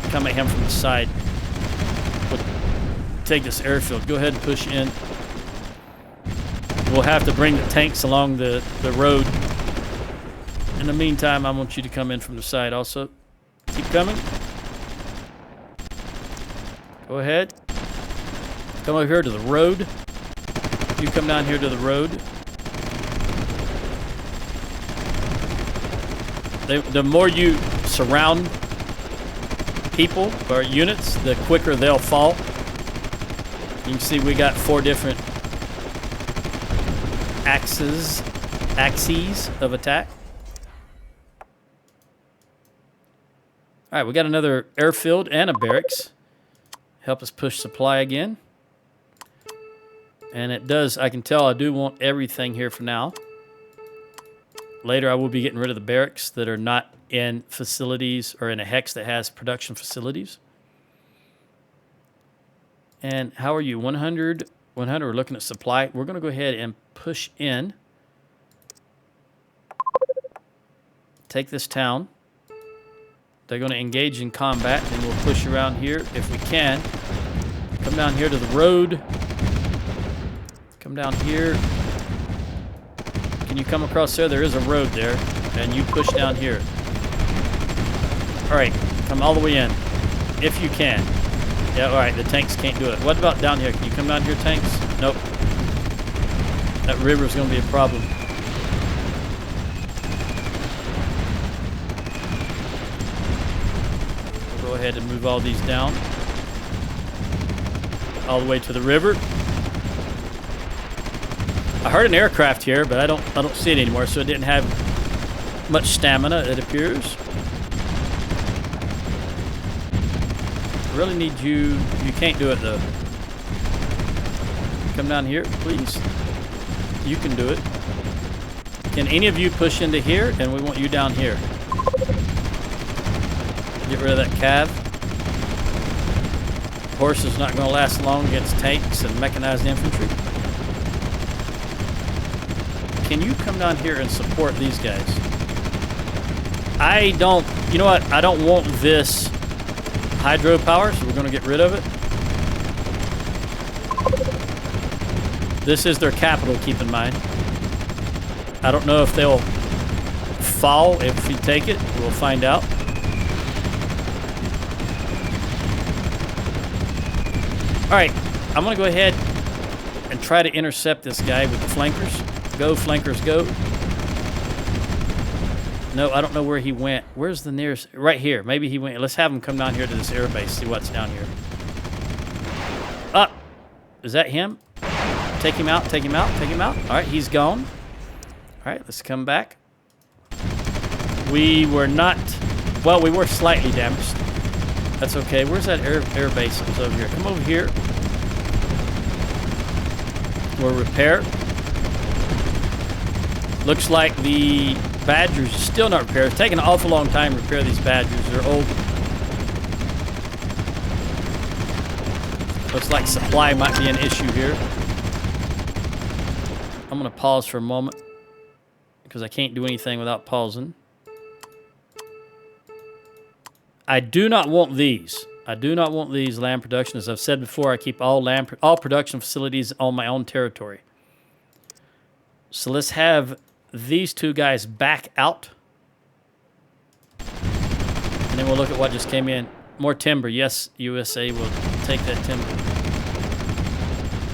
come at him from the side. We'll take this airfield. Go ahead and push in. We'll have to bring the tanks along the road. In the meantime, I want you to come in from the side also. Keep coming. Go ahead. Come over here to the road. You come down here to the road. The more you surround people or units, the quicker they'll fall. You can see we got 4 different axes of attack. All right, we got another airfield and a barracks. Help us push supply again. And it does, I can tell I do want everything here for now. Later I will be getting rid of the barracks that are not in facilities or in a hex that has production facilities. And how are you? 100, 100, we're looking at supply. We're gonna go ahead and push in. Take this town. They're going to engage in combat, and we'll push around here if we can. Come down here to the road. Come down here. Can you come across there? There is a road there, and you push down here. All right, come all the way in, if you can. Yeah, all right, the tanks can't do it. What about down here? Can you come down here, tanks? Nope. That river is going to be a problem. Go ahead and move all these down all the way to the river. I heard an aircraft here, but I don't see it anymore, so it didn't have much stamina, it appears. I really need you. You can't do it though. Come down here, please. You can do it. Can any of you push into here? And we want you down here. Get rid of that cav. Horse is not going to last long against tanks and mechanized infantry. Can you come down here and support these guys? I don't, you know what? I don't want this hydropower, so we're going to get rid of it. This is their capital, keep in mind. I don't know if they'll fall if we take it. We'll find out. All right, I'm going to go ahead and try to intercept this guy with the flankers. Go, flankers, go. No, I don't know where he went. Where's the nearest? Right here. Maybe he went. Let's have him come down here to this airbase, see what's down here. Up. Is that him? Take him out, take him out, take him out. All right, he's gone. All right, let's come back. We were not, well, we were slightly damaged. That's okay. Where's that air base? It was over here. Come over here. We'll repair. Looks like the Badgers are still not repaired. It's taking an awful long time to repair these Badgers. They're old. Looks like supply might be an issue here. I'm going to pause for a moment because I can't do anything without pausing. I do not want these. I do not want these land production. As I've said before, I keep all production facilities on my own territory. So let's have these 2 guys back out. And then we'll look at what just came in. More timber. Yes, USA will take that timber.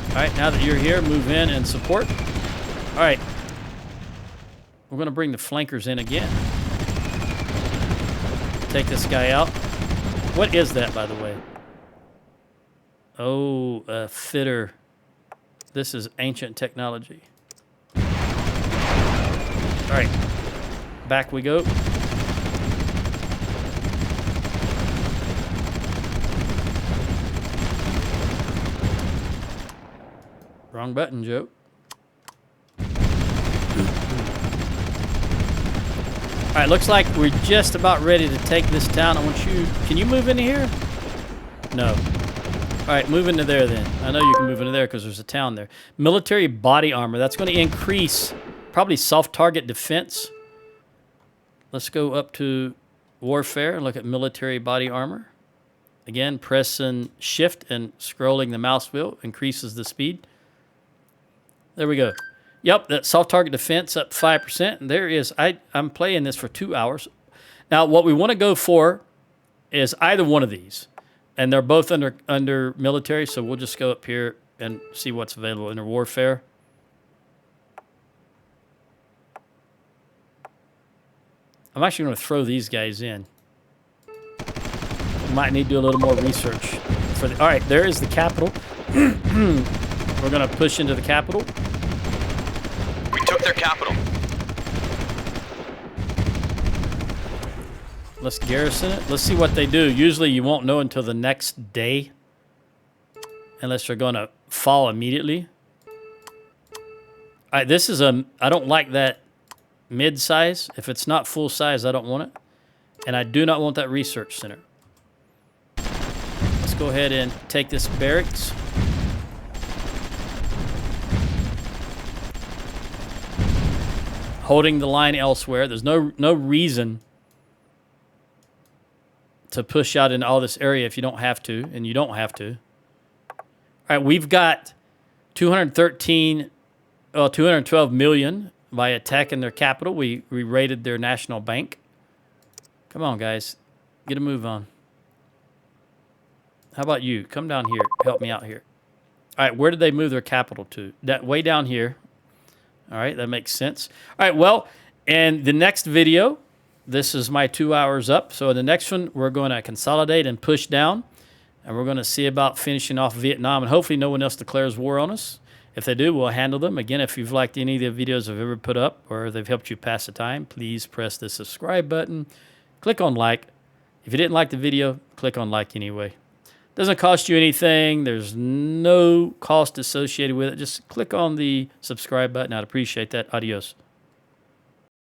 All right, now that you're here, move in and support. All right. We're going to bring the flankers in again. Take this guy out. What is that, by the way? Oh, a fitter. This is ancient technology. All right. Back we go. Wrong button, Joe. All right, looks like we're just about ready to take this town. I want you, can you move into here? No. All right, move into there then. I know you can move into there because there's a town there. Military body armor. That's going to increase probably soft target defense. Let's go up to warfare and look at military body armor. Again, pressing shift and scrolling the mouse wheel increases the speed. There we go. Yep, that soft target defense up 5%. And there is, I'm playing this for 2 hours. Now, what we want to go for is either one of these. And they're both under military, so we'll just go up here and see what's available under warfare. I'm actually going to throw these guys in. Might need to do a little more research. All right, there is the capital. We're going to push into the capital. We took their capital. Let's garrison it. Let's see what they do. Usually you won't know until the next day. Unless they're going to fall immediately. All right, this is a... I don't like that mid-size. If it's not full size, I don't want it. And I do not want that research center. Let's go ahead and take this barracks. Holding the line elsewhere. There's no reason to push out into all this area if you don't have to, and you don't have to. All right, we've got 212 million by attacking their capital. We raided their national bank. Come on, guys. Get a move on. How about you? Come down here. Help me out here. All right, where did they move their capital to? That way down here. All right, that makes sense. All right, well, in the next video, this is my 2 hours up. So in the next one, we're going to consolidate and push down. And we're going to see about finishing off Vietnam. And hopefully no one else declares war on us. If they do, we'll handle them. Again, if you've liked any of the videos I've ever put up or they've helped you pass the time, please press the subscribe button. Click on like. If you didn't like the video, click on like anyway. Doesn't cost you anything. There's no cost associated with it. Just click on the subscribe button. I'd appreciate that. Adios.